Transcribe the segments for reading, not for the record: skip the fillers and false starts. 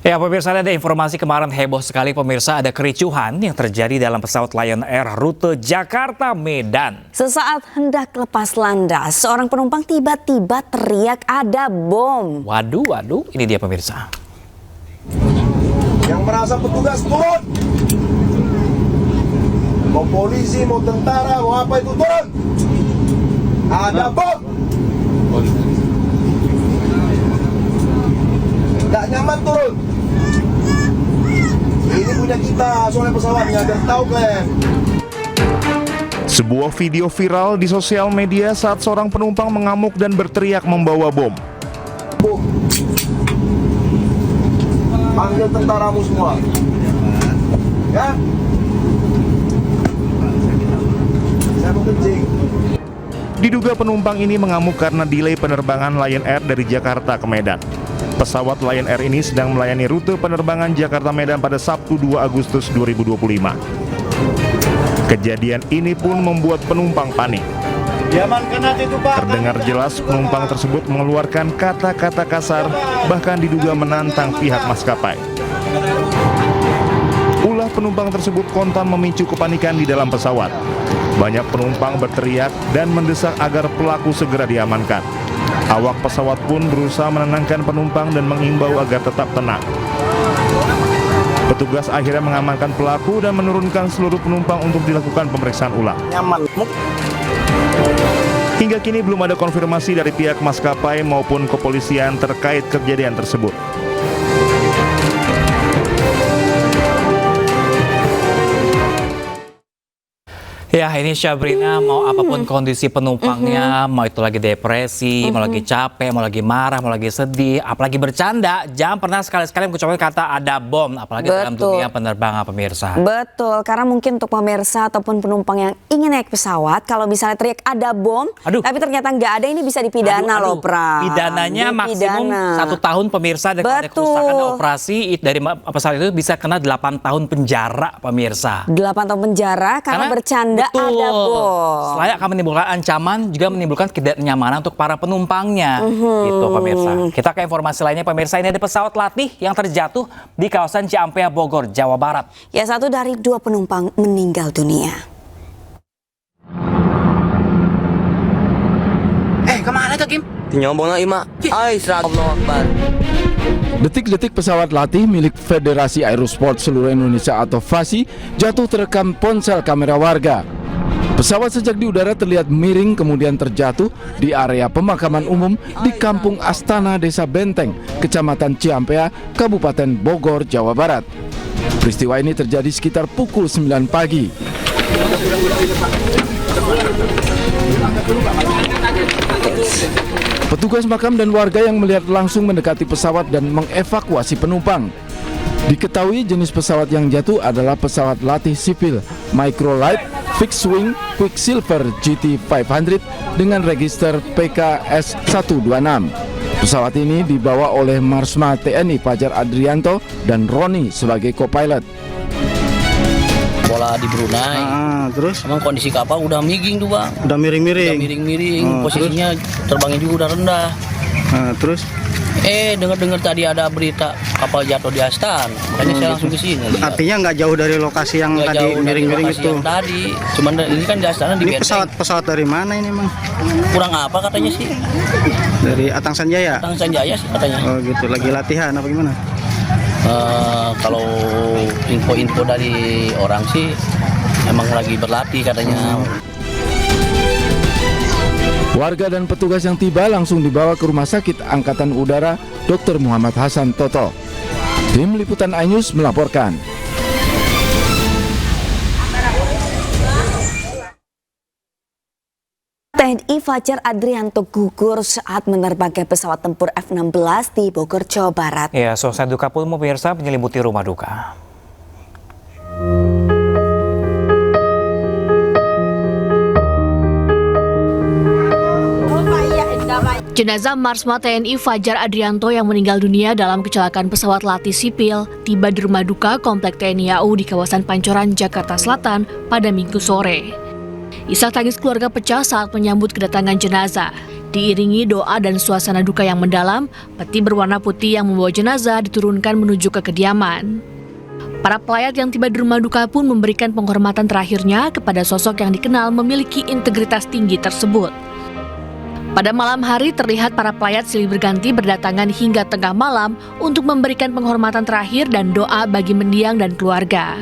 Ya pemirsa, ada informasi kemarin heboh sekali pemirsa, ada kericuhan yang terjadi dalam pesawat Lion Air rute Jakarta-Medan. Sesaat hendak lepas landas, seorang penumpang tiba-tiba teriak ada bom. Waduh, ini dia pemirsa. Yang merasa petugas turun. Mau polisi, mau tentara, mau apa itu turun. Ada bom. Gak nyaman turun. Ini punya kita, soalnya pesawatnya, biar tahu kalian. Sebuah video viral di sosial media saat seorang penumpang mengamuk dan berteriak membawa bom. Bom. Panggil tentaramu semua. Ya. Saya mau kencing. Diduga penumpang ini mengamuk karena delay penerbangan Lion Air dari Jakarta ke Medan. Pesawat Lion Air ini sedang melayani rute penerbangan Jakarta-Medan pada Sabtu 2 Agustus 2025. Kejadian ini pun membuat penumpang panik. Terdengar jelas penumpang tersebut mengeluarkan kata-kata kasar, bahkan diduga menantang pihak maskapai. Ulah penumpang tersebut kontan memicu kepanikan di dalam pesawat. Banyak penumpang berteriak dan mendesak agar pelaku segera diamankan. Awak pesawat pun berusaha menenangkan penumpang dan mengimbau agar tetap tenang. Petugas akhirnya mengamankan pelaku dan menurunkan seluruh penumpang untuk dilakukan pemeriksaan ulang. Hingga kini belum ada konfirmasi dari pihak maskapai maupun kepolisian terkait kejadian tersebut. Ya ini Syabrina, mau apapun kondisi penumpangnya, mau itu lagi depresi, mau lagi capek, mau lagi marah, mau lagi sedih, apalagi bercanda, jangan pernah sekali-sekali mengucapkan kata ada bom, apalagi dalam dunia penerbangan pemirsa. Betul, karena mungkin untuk pemirsa ataupun penumpang yang ingin naik pesawat, kalau misalnya teriak ada bom, tapi ternyata nggak ada, ini bisa dipidana loh, Pra. Pidananya maksimum 1 tahun pemirsa, dan kalau ada kerusakan operasi dari pesawat itu bisa kena 8 tahun penjara pemirsa. 8 tahun penjara karena bercanda. Ada bom. Selain akan menimbulkan ancaman, juga menimbulkan ketidaknyamanan untuk para penumpangnya. Gitu pemirsa. Kita ke informasi lainnya pemirsa, ini ada pesawat latih yang terjatuh di kawasan Ciampea, Bogor, Jawa Barat. Ya, 1 dari 2 penumpang meninggal dunia. Kemana tuh Kim? Nyombong na ima. Ay, Allah Akbar. Detik-detik pesawat latih milik Federasi Aerosport Seluruh Indonesia atau FASI jatuh terekam ponsel kamera warga. Pesawat sejak di udara terlihat miring kemudian terjatuh di area pemakaman umum di Kampung Astana, Desa Benteng, Kecamatan Ciampea, Kabupaten Bogor, Jawa Barat. Peristiwa ini terjadi sekitar pukul 9 pagi. Petugas makam dan warga yang melihat langsung mendekati pesawat dan mengevakuasi penumpang. Diketahui jenis pesawat yang jatuh adalah pesawat latih sipil Microlight Fixed Wing Quicksilver GT 500 dengan register PKS126. Pesawat ini dibawa oleh Marsma TNI Fajar Adrianto dan Roni sebagai co-pilot. Bola di Brunei. Terus? Emang kondisi kapal udah miring tuh bang. Udah miring-miring. Posisinya terbangnya juga udah rendah. Terus? Dengar tadi ada berita kapal jatuh di Astana. Makanya saya langsung ke sini. Artinya nggak jauh dari lokasi yang Nggak tadi jauh dari miring-miring lokasi itu. yang tadi. Cuman ini kan di Astana di Ini Benteng. pesawat dari mana ini, Mang? Kurang apa katanya sih? Dari Atang Sanjaya. Tang Sanjaya sih katanya. Oh gitu, lagi latihan apa gimana? Kalau info-info dari orang sih emang lagi berlatih katanya. Warga dan petugas yang tiba langsung dibawa ke Rumah Sakit Angkatan Udara Dr. Muhammad Hasan Toto. Tim Liputan iNews melaporkan. TNI Fajar Adrianto gugur saat menerbangkan pesawat tempur F-16 di Bogor, Jawa Barat. Ya, suasana duka pun pemirsa menyelimuti rumah duka. Jenazah Marsma TNI Fajar Adrianto yang meninggal dunia dalam kecelakaan pesawat latih sipil tiba di rumah duka Komplek TNI AU di kawasan Pancoran, Jakarta Selatan pada Minggu sore. Isak tangis keluarga pecah saat menyambut kedatangan jenazah. Diiringi doa dan suasana duka yang mendalam, peti berwarna putih yang membawa jenazah diturunkan menuju ke kediaman. Para pelayat yang tiba di rumah duka pun memberikan penghormatan terakhirnya kepada sosok yang dikenal memiliki integritas tinggi tersebut. Pada malam hari terlihat para pelayat silih berganti berdatangan hingga tengah malam untuk memberikan penghormatan terakhir dan doa bagi mendiang dan keluarga.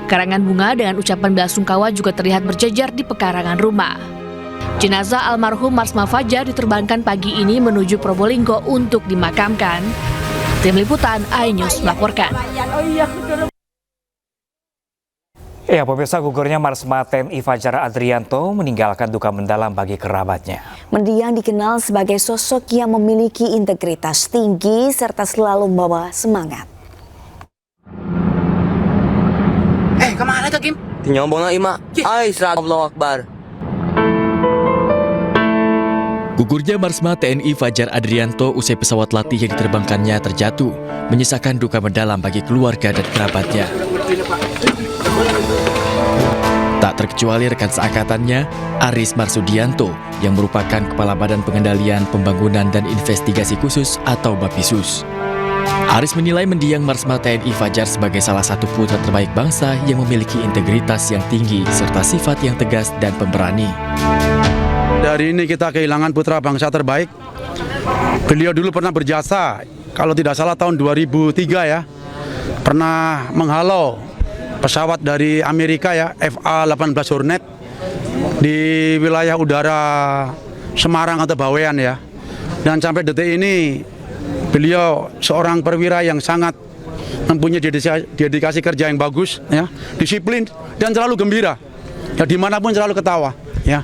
Karangan bunga dengan ucapan bela sungkawa juga terlihat berjejer di pekarangan rumah. Jenazah almarhum Marsma Fajar diterbangkan pagi ini menuju Probolinggo untuk dimakamkan. Tim Liputan iNews melaporkan. Ya, pemirsa, gugurnya Marsma TNI Fajar Adrianto meninggalkan duka mendalam bagi kerabatnya. Mendiang dikenal sebagai sosok yang memiliki integritas tinggi serta selalu membawa semangat. Kemana tuh, Kim? Tinyombong na ima. Ay, Allahu Akbar. Gugurnya Marsma TNI Fajar Adrianto usai pesawat latih yang diterbangkannya terjatuh, menyisakan duka mendalam bagi keluarga dan kerabatnya. Tak terkecuali rekan seangkatannya, Aris Marsudianto, yang merupakan Kepala Badan Pengendalian Pembangunan dan Investigasi Khusus atau Bapisus. Aris menilai mendiang Marsma TNI Fajar sebagai salah satu putra terbaik bangsa yang memiliki integritas yang tinggi serta sifat yang tegas dan pemberani. Dari ini kita kehilangan putra bangsa terbaik. Beliau dulu pernah berjasa, kalau tidak salah tahun 2003 ya, pernah menghalau pesawat dari Amerika ya, FA-18 Hornet di wilayah udara Semarang atau Bawean ya. Dan sampai detik ini beliau seorang perwira yang sangat mempunyai dedikasi kerja yang bagus ya, disiplin dan selalu gembira. Ya dimanapun selalu ketawa ya.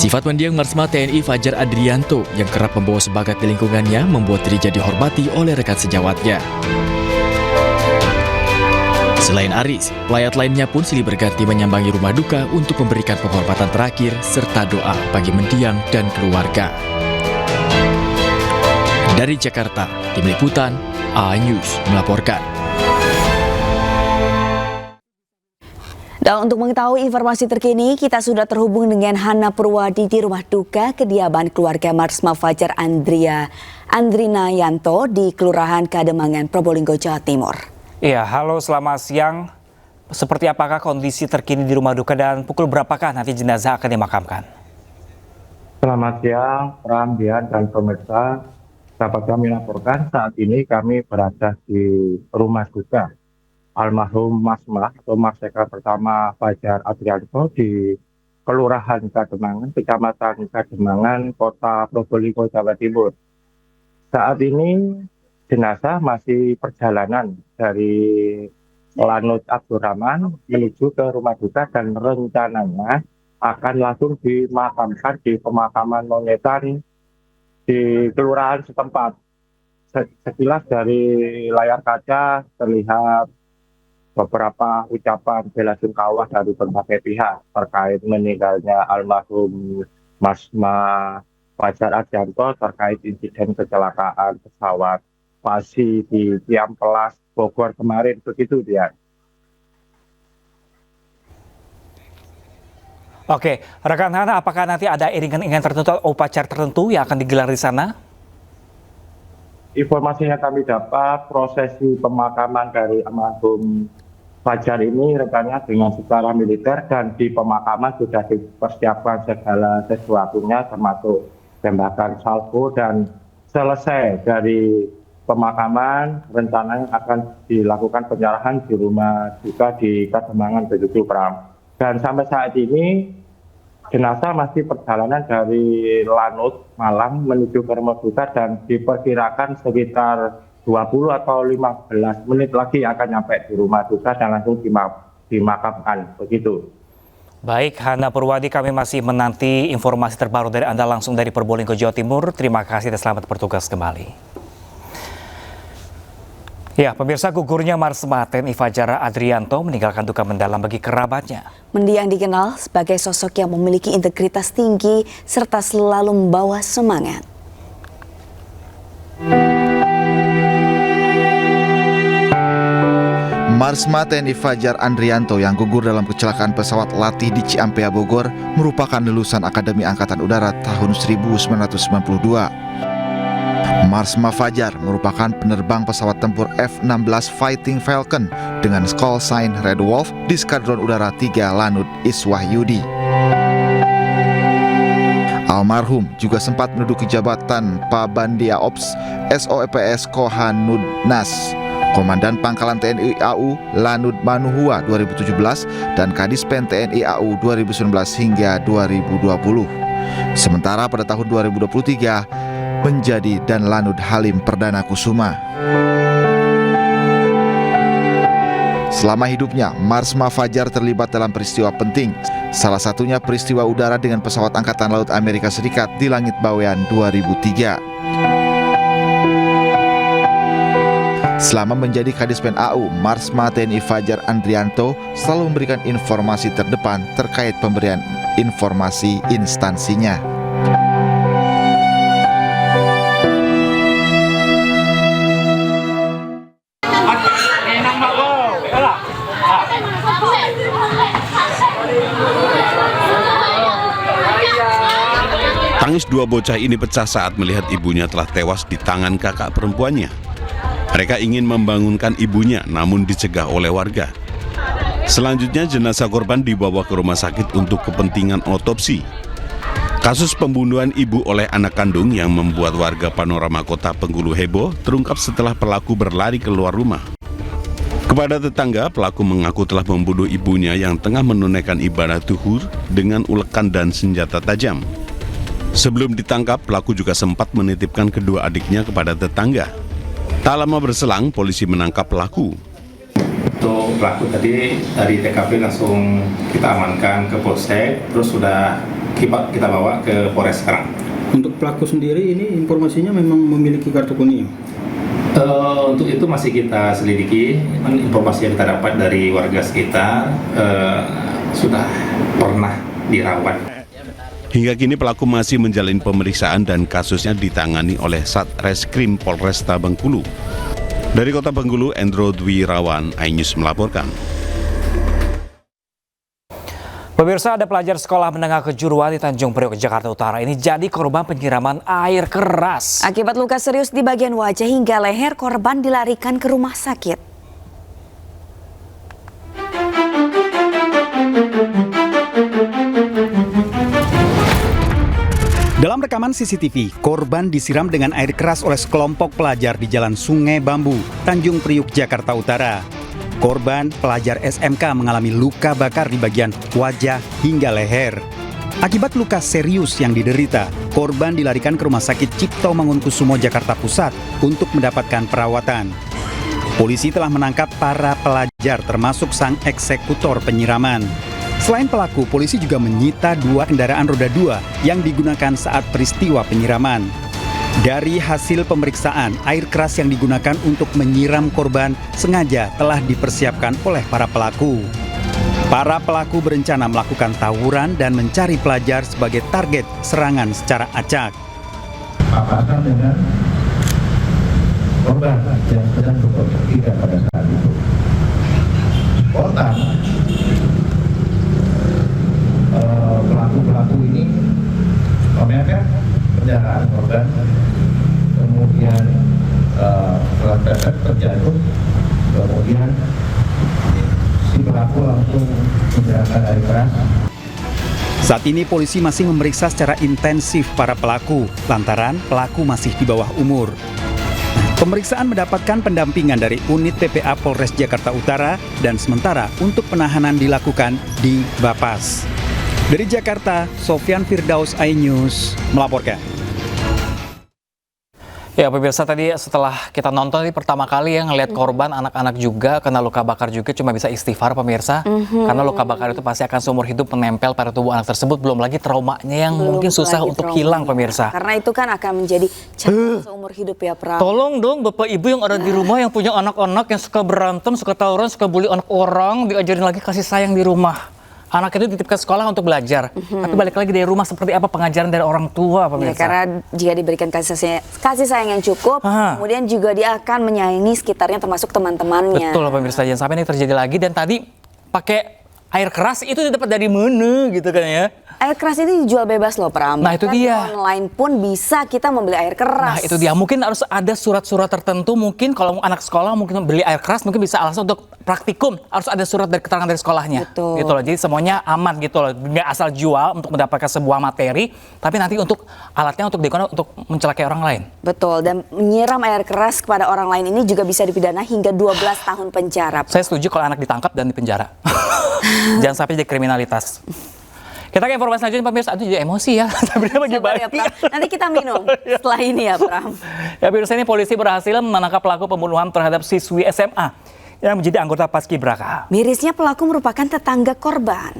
Sifat mendiang Marsma TNI Fajar Adrianto yang kerap membawa sebagat di lingkungannya membuat dirinya dihormati oleh rekan sejawatnya. Selain Aris, pelayat lainnya pun silih berganti menyambangi rumah duka untuk memberikan penghormatan terakhir serta doa bagi mendiang dan keluarga. Dari Jakarta, Tim Liputan iNews melaporkan. Dan untuk mengetahui informasi terkini, kita sudah terhubung dengan Hana Purwadi di rumah duka kediaman keluarga Marsma Fajar Andrina Yanto di Kelurahan Kademangan, Probolinggo, Jawa Timur. Iya, halo, selamat siang. Seperti apakah kondisi terkini di rumah duka dan pukul berapakah nanti jenazah akan dimakamkan? Selamat siang, Pram, Dian, dan pemirsa. Dapat kami laporkan saat ini kami berada di rumah duka almarhum Marsma atau Marseka pertama Fajar Adrianto di Kelurahan Kademangan, Kecamatan Kademangan, Kota Probolinggo, Jawa Timur. Saat ini jenazah masih perjalanan dari Lanut Abdurrahman menuju ke rumah duka dan rencananya akan langsung dimakamkan di pemakaman mongetan di kelurahan setempat. Sekilas dari layar kaca terlihat beberapa ucapan bela sungkawa dari berbagai pihak terkait meninggalnya almarhum Marsma Fajar Adrianto terkait insiden kecelakaan pesawat Pasi di Ciampelas, Bogor kemarin, begitu dia. Oke, rekan Hana, apakah nanti ada iringan-iringan tertentu atau upacara tertentu yang akan digelar di sana? Informasi yang kami dapat, prosesi pemakaman dari almarhum Fajar ini rekannya dengan secara militer dan di pemakaman sudah dipersiapkan segala sesuatunya termasuk tembakan salvo dan selesai dari pemakaman rencananya akan dilakukan penyerahan di rumah duka di Kademangan, begitu Pram. Dan sampai saat ini jenazah masih perjalanan dari Lanut, Malang menuju ke rumah duka dan diperkirakan sekitar 20 atau 15 menit lagi akan nyampe di rumah duka dan langsung dimakamkan, begitu. Baik, Hana Purwadi, kami masih menanti informasi terbaru dari Anda langsung dari Probolinggo, Jawa Timur. Terima kasih dan selamat bertugas kembali. Ya, pemirsa, gugurnya Marsma TNI Fajar Adrianto meninggalkan duka mendalam bagi kerabatnya. Mendiang dikenal sebagai sosok yang memiliki integritas tinggi serta selalu membawa semangat. Marsma TNI Fajar Andrianto yang gugur dalam kecelakaan pesawat latih di Ciampea, Bogor merupakan lulusan Akademi Angkatan Udara tahun 1992. Marsma Fajar merupakan penerbang pesawat tempur F-16 Fighting Falcon dengan call sign Red Wolf di Skadron Udara 3 Lanut Iswahyudi. Almarhum juga sempat menduduki jabatan Pabandia Ops SOEPS Kohanudnas, Komandan Pangkalan TNI AU Lanud Manuhua 2017 dan Kadispen TNI AU 2019 hingga 2020. Sementara pada tahun 2023 menjadi Dan Lanud Halim Perdana Kusuma. Selama hidupnya, Marsma Fajar terlibat dalam peristiwa penting. Salah satunya peristiwa udara dengan pesawat Angkatan Laut Amerika Serikat di Langit Bawean 2003. Selama menjadi Kadispen AU, Marsma TNI Fajar Andrianto selalu memberikan informasi terdepan terkait pemberian informasi instansinya. Tangis dua bocah ini pecah saat melihat ibunya telah tewas di tangan kakak perempuannya. Mereka ingin membangunkan ibunya, namun dicegah oleh warga. Selanjutnya jenazah korban dibawa ke rumah sakit untuk kepentingan otopsi. Kasus pembunuhan ibu oleh anak kandung yang membuat warga Panorama Kota Bengkulu heboh terungkap setelah pelaku berlari keluar rumah. Kepada tetangga, pelaku mengaku telah membunuh ibunya yang tengah menunaikan ibadah zuhur dengan ulekan dan senjata tajam. Sebelum ditangkap, pelaku juga sempat menitipkan kedua adiknya kepada tetangga. Tak lama berselang, polisi menangkap pelaku. Untuk pelaku tadi dari TKP langsung kita amankan ke Polsek, terus sudah kita bawa ke Polres sekarang. Untuk pelaku sendiri ini informasinya memang memiliki kartu kuning? Untuk itu masih kita selidiki. Informasi yang kita dapat dari warga sekitar sudah pernah dirawat. Hingga kini pelaku masih menjalani pemeriksaan dan kasusnya ditangani oleh Satreskrim Polresta Bengkulu. Dari Kota Bengkulu, Endro Dwirawan, iNews melaporkan. Pemirsa, ada pelajar sekolah menengah kejuruan di Tanjung Priok, Jakarta Utara ini jadi korban penyiraman air keras. Akibat luka serius di bagian wajah hingga leher, korban dilarikan ke rumah sakit. Dalam rekaman CCTV, korban disiram dengan air keras oleh sekelompok pelajar di Jalan Sungai Bambu, Tanjung Priok, Jakarta Utara. Korban, pelajar SMK, mengalami luka bakar di bagian wajah hingga leher. Akibat luka serius yang diderita, korban dilarikan ke Rumah Sakit Cipto Mangunkusumo, Jakarta Pusat untuk mendapatkan perawatan. Polisi telah menangkap para pelajar termasuk sang eksekutor penyiraman. Selain pelaku, polisi juga menyita 2 kendaraan roda 2 yang digunakan saat peristiwa penyiraman. Dari hasil pemeriksaan, air keras yang digunakan untuk menyiram korban sengaja telah dipersiapkan oleh para pelaku. Para pelaku berencana melakukan tawuran dan mencari pelajar sebagai target serangan secara acak. Papasan dengan korban yang sedang berpikir pada saat itu. Spontan pelaku ini memakai kendaraan korban, kemudian setelah terjatuh, kemudian si pelaku langsung menyiramkan air keras. Saat ini polisi masih memeriksa secara intensif para pelaku, lantaran pelaku masih di bawah umur. Pemeriksaan mendapatkan pendampingan dari unit PPA Polres Jakarta Utara dan sementara untuk penahanan dilakukan di Bapas. Dari Jakarta, Sofyan Firdaus, iNews melaporkan. Ya pemirsa, tadi setelah kita nonton ini pertama kali ya ngelihat korban anak-anak juga kena luka bakar juga, cuma bisa istighfar pemirsa. Karena luka bakar itu pasti akan seumur hidup menempel pada tubuh anak tersebut, belum lagi traumanya yang mungkin susah untuk hilang pemirsa. Karena itu kan akan menjadi catatan seumur hidup ya Pra. Tolong dong Bapak Ibu yang ada di rumah yang punya anak-anak yang suka berantem, suka tawuran, suka bully anak orang, diajarin lagi kasih sayang di rumah. anak itu dititip ke sekolah untuk belajar, tapi balik lagi dari rumah seperti apa pengajaran dari orang tua, Ya, pemirsa? karena jika diberikan kasih sayang yang cukup, kemudian juga dia akan menyayangi sekitarnya termasuk teman-temannya. Betul pemirsa, jangan sampai ini terjadi lagi. Dan tadi pakai air keras itu didapat dari mana gitu kan ya? Air keras itu dijual bebas loh, Pram. Nah, itu Bahkan dia. di online pun bisa kita membeli air keras. Nah itu dia, mungkin harus ada surat-surat tertentu, mungkin kalau anak sekolah mungkin beli air keras mungkin bisa alasan untuk praktikum, harus ada surat dari keterangan dari sekolahnya. Betul. Gitu loh, jadi semuanya aman gitu loh, nggak asal jual untuk mendapatkan sebuah materi, tapi nanti untuk alatnya untuk digunakan untuk mencelakai orang lain. Betul, dan menyiram air keras kepada orang lain ini juga bisa dipidana hingga 12 tahun penjara. Saya setuju kalau anak ditangkap dan dipenjara. Jangan sampai jadi kriminalitas. Kita ke informasi selanjutnya pemirsa, aduh jadi emosi ya. Sabar ya, Pram. Nanti kita minum setelah ini ya, Pram. Ya pemirsa, ini polisi berhasil menangkap pelaku pembunuhan terhadap siswi SMA yang menjadi anggota Paskibraka. Mirisnya pelaku merupakan tetangga korban.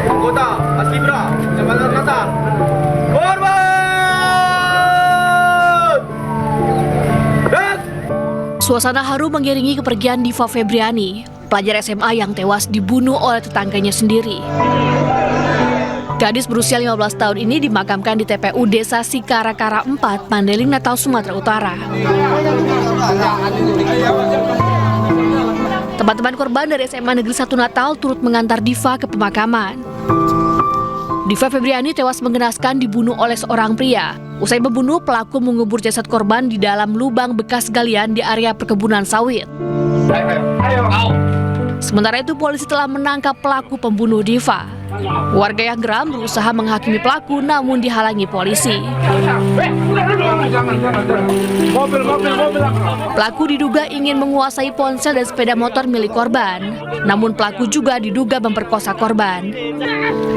Anggota Paskibra, Jabatan Kasar. Korban! Suasana haru mengiringi kepergian Diva Febriani, pelajar SMA yang tewas dibunuh oleh tetangganya sendiri. Gadis berusia 15 tahun ini dimakamkan di TPU Desa Sikarakara 4, Mandailing, Natal, Sumatera Utara. Teman-teman korban dari SMA Negeri 1 Natal turut mengantar Diva ke pemakaman. Diva Febriani tewas mengenaskan dibunuh oleh seorang pria. Usai membunuh, pelaku mengubur jasad korban di dalam lubang bekas galian di area perkebunan sawit. Sementara itu, polisi telah menangkap pelaku pembunuh Diva. Warga yang geram berusaha menghakimi pelaku namun dihalangi polisi. Pelaku diduga ingin menguasai ponsel dan sepeda motor milik korban. Namun pelaku juga diduga memperkosa korban.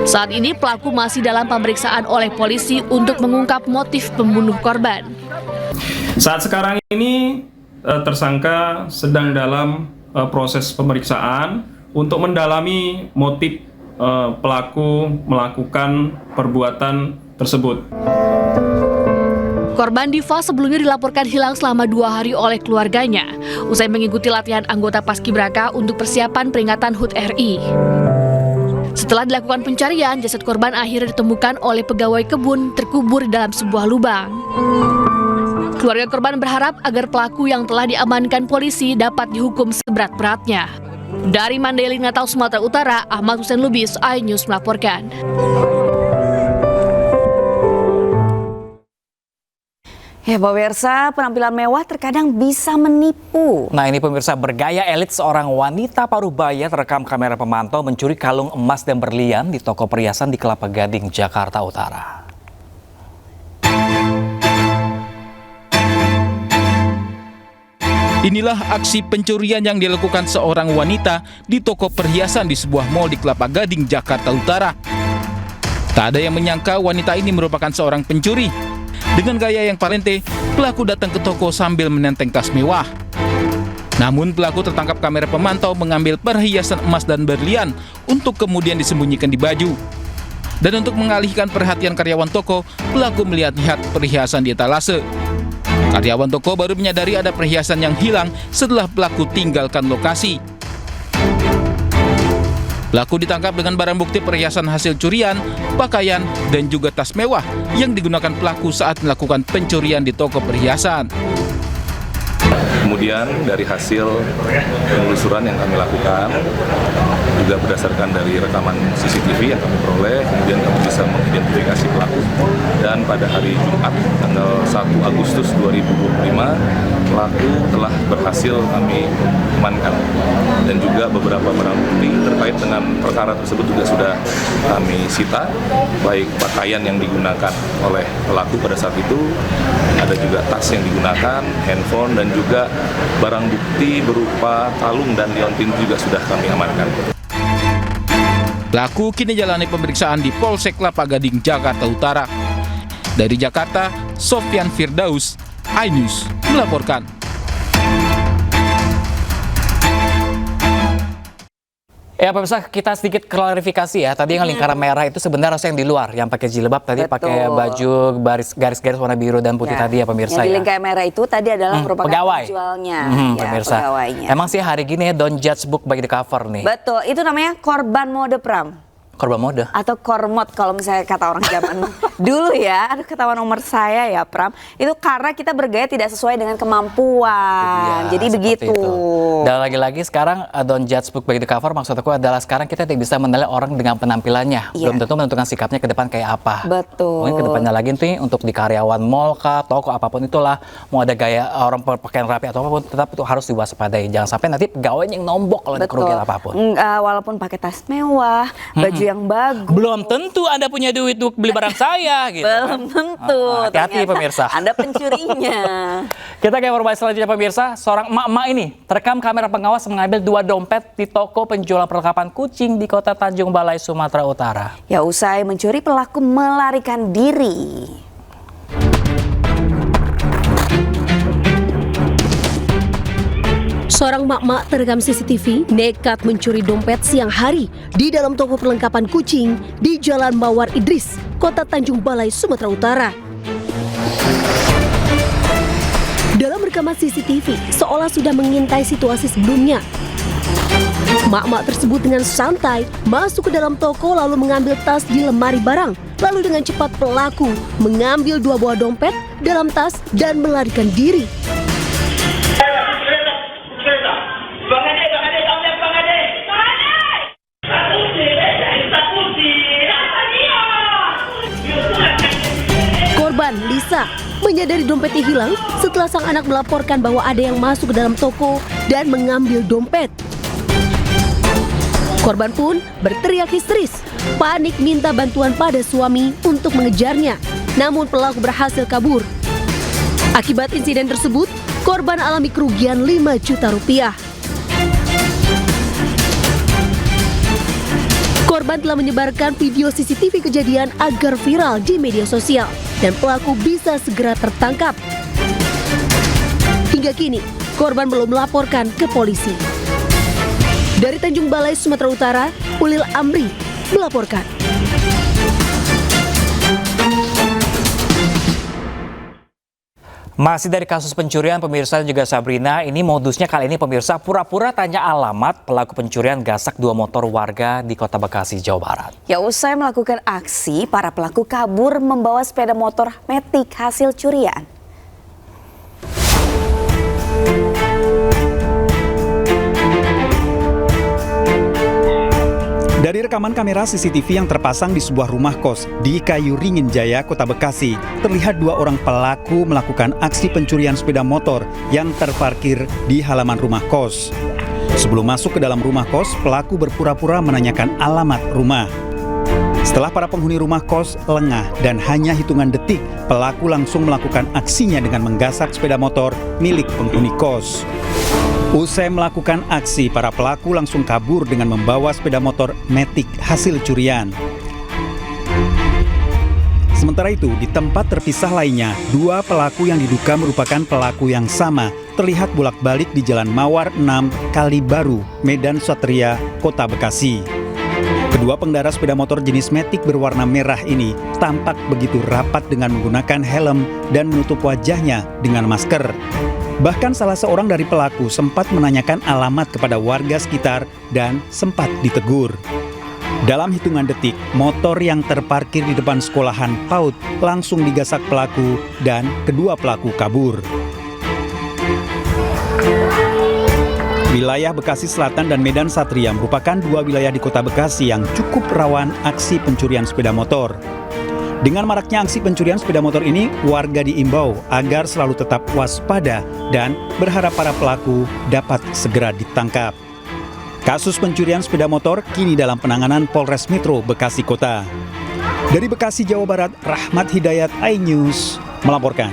Saat ini pelaku masih dalam pemeriksaan oleh polisi untuk mengungkap motif pembunuh korban. Saat sekarang ini tersangka sedang dalam proses pemeriksaan untuk mendalami motif pelaku melakukan perbuatan tersebut. Korban Diva sebelumnya dilaporkan hilang selama 2 hari oleh keluarganya usai mengikuti latihan anggota Paskibraka untuk persiapan peringatan HUT RI. Setelah dilakukan pencarian, jasad korban akhirnya ditemukan oleh pegawai kebun terkubur di dalam sebuah lubang. Keluarga korban berharap agar pelaku yang telah diamankan polisi dapat dihukum seberat-beratnya. Dari Mandailing, Natal, Sumatera Utara, Ahmad Hussein Lubis, iNews melaporkan. Ya pemirsa, penampilan mewah terkadang bisa menipu. Nah ini pemirsa, bergaya elit seorang wanita parubaya terekam kamera pemantau mencuri kalung emas dan berlian di toko perhiasan di Kelapa Gading, Jakarta Utara. Inilah aksi pencurian yang dilakukan seorang wanita di toko perhiasan di sebuah mal di Kelapa Gading, Jakarta Utara. Tak ada yang menyangka wanita ini merupakan seorang pencuri. Dengan gaya yang parente, pelaku datang ke toko sambil menenteng tas mewah. Namun pelaku tertangkap kamera pemantau mengambil perhiasan emas dan berlian untuk kemudian disembunyikan di baju. Dan untuk mengalihkan perhatian karyawan toko, pelaku melihat-lihat perhiasan di etalase. Karyawan toko baru menyadari ada perhiasan yang hilang setelah pelaku tinggalkan lokasi. Pelaku ditangkap dengan barang bukti perhiasan hasil curian, pakaian, dan juga tas mewah yang digunakan pelaku saat melakukan pencurian di toko perhiasan. Kemudian dari hasil penelusuran yang kami lakukan, juga berdasarkan dari rekaman CCTV yang kami peroleh, kemudian kami bisa mengidentifikasi pelaku. Dan pada hari Jumat, tanggal 1 Agustus 2025, pelaku telah berhasil kami amankan. Dan juga beberapa barang bukti terkait dengan perkara tersebut juga sudah kami sita, baik pakaian yang digunakan oleh pelaku pada saat itu, ada juga tas yang digunakan, handphone, dan juga barang bukti berupa kalung dan liontin juga sudah kami amankan. Pelaku kini jalani pemeriksaan di Polsek Kelapa Gading, Jakarta Utara. Dari Jakarta, Sofyan Firdaus, iNews melaporkan. Ya pemirsa, kita sedikit klarifikasi ya. Tadi yang lingkaran merah itu sebenarnya yang di luar, yang pakai jilbab tadi pakai baju garis-garis warna biru dan putih tadi ya pemirsa. Yang di lingkaran merah itu tadi adalah merupakan pegawai. penjualnya, pemirsa. pegawainya. Emang sih hari gini ya don't judge book by the cover nih. Betul, itu namanya korban mode Pram. Korban mode atau kormot kalau misalnya kata orang zaman dulu ya. Aduh, ketahuan nomor saya ya Pram. Itu karena kita bergaya tidak sesuai dengan kemampuan. Jadi begitu. Dan lagi-lagi sekarang don't judge book by the cover, maksud aku adalah sekarang kita tidak bisa menilai orang dengan penampilannya. Belum tentu menentukan sikapnya ke depan kayak apa. Betul. Mungkin ke depannya lagi nih untuk di karyawan mall kah, toko apapun itulah, mau ada gaya orang berpakaian rapi atau apapun, tetap itu harus diwaspadai. Jangan sampai nanti pegawainya yang nombok kalau ada kerugian apapun. Walaupun pakai tas mewah, baju yang bagus. Belum tentu Anda punya duit untuk beli barang saya gitu. Belum tentu. Hati-hati pemirsa. Anda pencurinya. Kita ke informasi selanjutnya pemirsa. Seorang emak-emak ini terekam kamera pengawas mengambil 2 dompet di toko penjualan perlengkapan kucing di Kota Tanjung Balai, Sumatera Utara. Ya, usai mencuri pelaku melarikan diri. Seorang mak-mak terekam CCTV nekat mencuri dompet siang hari di dalam toko perlengkapan kucing di Jalan Mawar Idris, Kota Tanjung Balai, Sumatera Utara. Dalam rekaman CCTV, seolah sudah mengintai situasi sebelumnya. Mak-mak tersebut dengan santai masuk ke dalam toko lalu mengambil tas di lemari barang. Lalu dengan cepat pelaku mengambil 2 buah dompet dalam tas dan melarikan diri. Korban Lisa menyadari dompetnya hilang setelah sang anak melaporkan bahwa ada yang masuk ke dalam toko dan mengambil dompet. Korban pun berteriak histeris, panik minta bantuan pada suami untuk mengejarnya. Namun pelaku berhasil kabur. Akibat insiden tersebut, korban alami kerugian 5 juta rupiah. Korban telah menyebarkan video CCTV kejadian agar viral di media sosial dan pelaku bisa segera tertangkap. Hingga kini, korban belum melaporkan ke polisi. Dari Tanjung Balai, Sumatera Utara, Ulil Amri melaporkan. Masih dari kasus pencurian pemirsa dan juga Sabrina, ini modusnya kali ini pemirsa pura-pura tanya alamat pelaku pencurian gasak 2 motor warga di Kota Bekasi, Jawa Barat. Ya, usai melakukan aksi, para pelaku kabur membawa sepeda motor Matic hasil curian. Dari rekaman kamera CCTV yang terpasang di sebuah rumah kos di Kayu Ringin Jaya, Kota Bekasi, terlihat 2 orang pelaku melakukan aksi pencurian sepeda motor yang terparkir di halaman rumah kos. Sebelum masuk ke dalam rumah kos, pelaku berpura-pura menanyakan alamat rumah. Setelah para penghuni rumah kos lengah dan hanya hitungan detik, pelaku langsung melakukan aksinya dengan menggasak sepeda motor milik penghuni kos. Usai melakukan aksi, para pelaku langsung kabur dengan membawa sepeda motor Matic hasil curian. Sementara itu, di tempat terpisah lainnya, 2 pelaku yang diduga merupakan pelaku yang sama terlihat bolak-balik di Jalan Mawar 6 Kalibaru, Medan Satria, Kota Bekasi. Kedua pengendara sepeda motor jenis Matic berwarna merah ini tampak begitu rapat dengan menggunakan helm dan menutup wajahnya dengan masker. Bahkan salah seorang dari pelaku sempat menanyakan alamat kepada warga sekitar dan sempat ditegur. Dalam hitungan detik, motor yang terparkir di depan sekolahan PAUD langsung digasak pelaku dan kedua pelaku kabur. Wilayah Bekasi Selatan dan Medan Satria merupakan 2 wilayah di Kota Bekasi yang cukup rawan aksi pencurian sepeda motor. Dengan maraknya aksi pencurian sepeda motor ini, warga diimbau agar selalu tetap waspada dan berharap para pelaku dapat segera ditangkap. Kasus pencurian sepeda motor kini dalam penanganan Polres Metro Bekasi Kota. Dari Bekasi, Jawa Barat, Rahmat Hidayat, iNews melaporkan.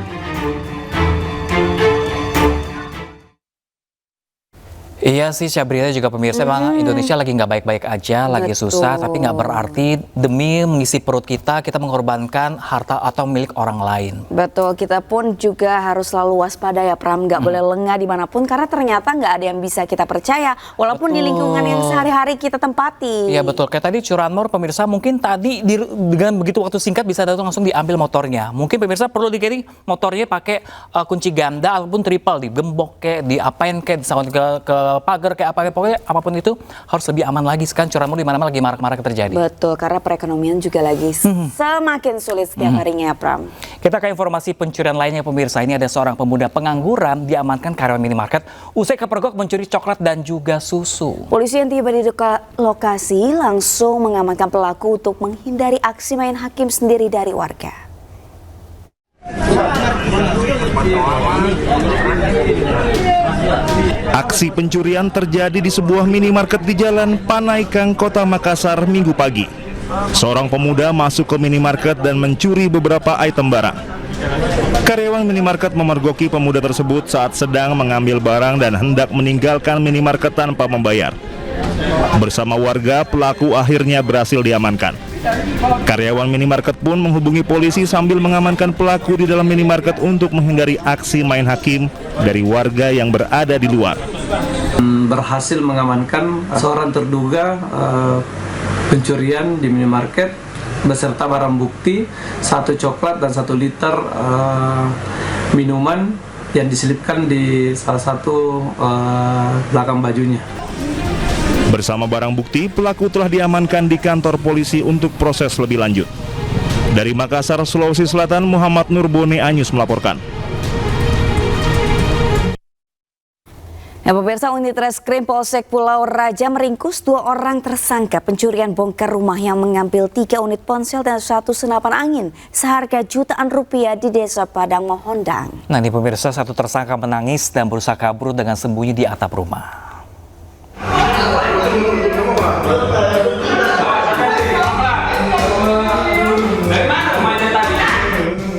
Iya sih Syabrina juga pemirsa, memang Indonesia lagi nggak baik-baik aja, lagi susah, tapi nggak berarti demi mengisi perut kita mengorbankan harta atau milik orang lain. Betul, kita pun juga harus selalu waspada ya Pram, nggak boleh lengah dimanapun karena ternyata nggak ada yang bisa kita percaya, walaupun di lingkungan yang sehari-hari kita tempati. Iya betul, kayak tadi curanmor pemirsa mungkin tadi dengan begitu waktu singkat bisa datang langsung diambil motornya. Mungkin pemirsa perlu dikirim motornya pakai kunci ganda ataupun triple, digembok kayak, diapain kayak, disangkut ke pagar kayak apa, pokoknya apapun itu harus lebih aman lagi kan, curanmor di mana-mana lagi marak-marak terjadi. Betul, karena perekonomian juga lagi semakin sulit setiap harinya Pram. Kita ke informasi pencurian lainnya pemirsa, ini ada seorang pemuda pengangguran diamankan karyawan minimarket usai kepergok mencuri coklat dan juga susu. Polisi yang tiba di lokasi langsung mengamankan pelaku untuk menghindari aksi main hakim sendiri dari warga. Aksi pencurian terjadi di sebuah minimarket di Jalan Panaikang, Kota Makassar, Minggu pagi. Seorang pemuda masuk ke minimarket dan mencuri beberapa item barang. Karyawan minimarket memergoki pemuda tersebut saat sedang mengambil barang dan hendak meninggalkan minimarket tanpa membayar. Bersama warga, pelaku akhirnya berhasil diamankan. Karyawan minimarket pun menghubungi polisi sambil mengamankan pelaku di dalam minimarket untuk menghindari aksi main hakim dari warga yang berada di luar. Berhasil mengamankan seorang terduga pencurian di minimarket beserta barang bukti 1 coklat dan 1 liter minuman yang diselipkan di salah satu belakang bajunya. Bersama barang bukti, pelaku telah diamankan di kantor polisi untuk proses lebih lanjut. Dari Makassar, Sulawesi Selatan, Muhammad Nurbone Anyus melaporkan. Ya, pemirsa, unit reskrim Polsek Pulau Raja meringkus 2 orang tersangka pencurian bongkar rumah yang mengambil 3 unit ponsel dan 1 senapan angin seharga jutaan rupiah di Desa Padang Mohondang. Nah, ini pemirsa, 1 tersangka menangis dan berusaha kabur dengan sembunyi di atap rumah.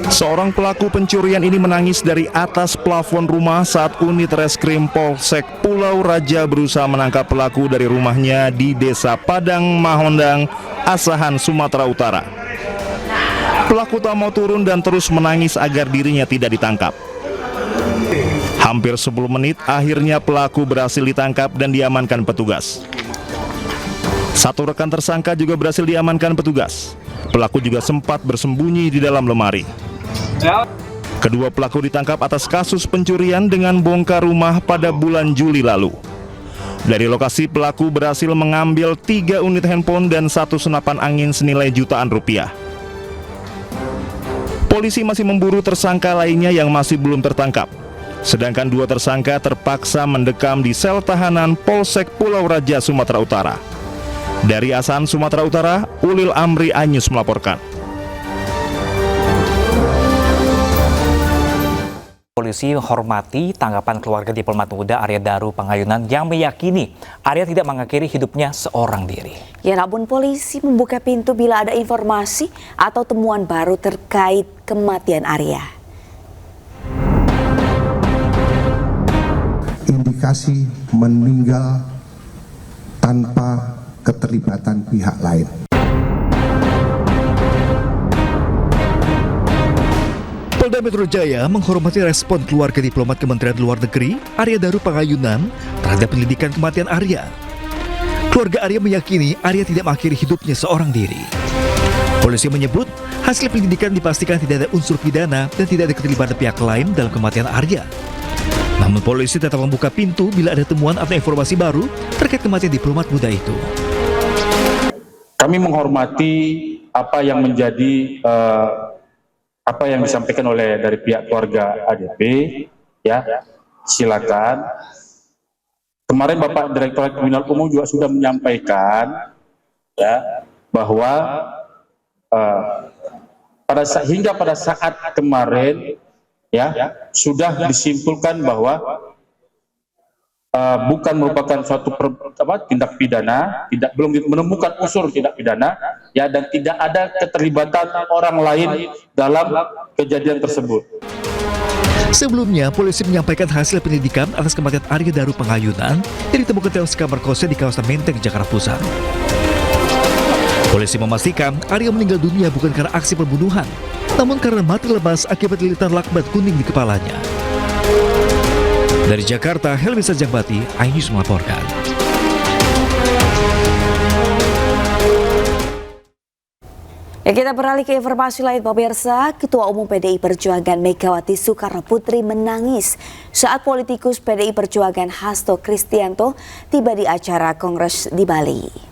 Seorang pelaku pencurian ini menangis dari atas plafon rumah saat unit reskrim Polsek Pulau Raja berusaha menangkap pelaku dari rumahnya di Desa Padang Mahondang, Asahan, Sumatera Utara. Pelaku tak mau turun dan terus menangis agar dirinya tidak ditangkap. Hampir 10 menit, akhirnya pelaku berhasil ditangkap dan diamankan petugas. 1 rekan tersangka juga berhasil diamankan petugas. Pelaku juga sempat bersembunyi di dalam lemari. Kedua pelaku ditangkap atas kasus pencurian dengan bongkar rumah pada bulan Juli lalu. Dari lokasi, pelaku berhasil mengambil 3 unit handphone dan 1 senapan angin senilai jutaan rupiah. Polisi masih memburu tersangka lainnya yang masih belum tertangkap. Sedangkan 2 tersangka terpaksa mendekam di sel tahanan Polsek Pulau Raja, Sumatera Utara. Dari Asahan, Sumatera Utara, Ulil Amri Anyus melaporkan. Polisi menghormati tanggapan keluarga diplomat muda Arya Daru Pangayunan yang meyakini Arya tidak mengakhiri hidupnya seorang diri. Ya, namun polisi membuka pintu bila ada informasi atau temuan baru terkait kematian Arya. Indikasi meninggal tanpa keterlibatan pihak lain. Polda Metro Jaya menghormati respon keluarga diplomat Kementerian Luar Negeri Arya Daru Pangayunan terhadap penyelidikan kematian Arya. Keluarga Arya meyakini Arya tidak mengakhiri hidupnya seorang diri. Polisi menyebut hasil penyelidikan dipastikan tidak ada unsur pidana dan tidak ada keterlibatan pihak lain dalam kematian Arya. Namun polisi tetap membuka pintu bila ada temuan atau informasi baru terkait kematian diplomat muda itu. Kami menghormati apa yang menjadi apa yang disampaikan oleh dari pihak keluarga ADP, ya, silakan. Kemarin Bapak Direktorat Kriminal Umum juga sudah menyampaikan, ya, bahwa hingga pada saat kemarin, ya, sudah disimpulkan bahwa bukan merupakan suatu tindak pidana, belum menemukan unsur tindak pidana, ya, dan tidak ada keterlibatan orang lain dalam kejadian tersebut. Sebelumnya, polisi menyampaikan hasil penyelidikan atas kematian Arya Daru Pangayunan yang ditemukan tewas di kamar kosnya di kawasan Menteng, Jakarta Pusat. Polisi memastikan Arya meninggal dunia bukan karena aksi pembunuhan, namun karena mati lemas akibat lilitan lakbat kuning di kepalanya. Dari Jakarta, Helmi Sajangbati, iNews melaporkan. Ya, kita beralih ke informasi lain, pemirsa. Ketua Umum PDI Perjuangan Megawati Soekarno Putri menangis saat politikus PDI Perjuangan Hasto Kristianto tiba di acara Kongres di Bali.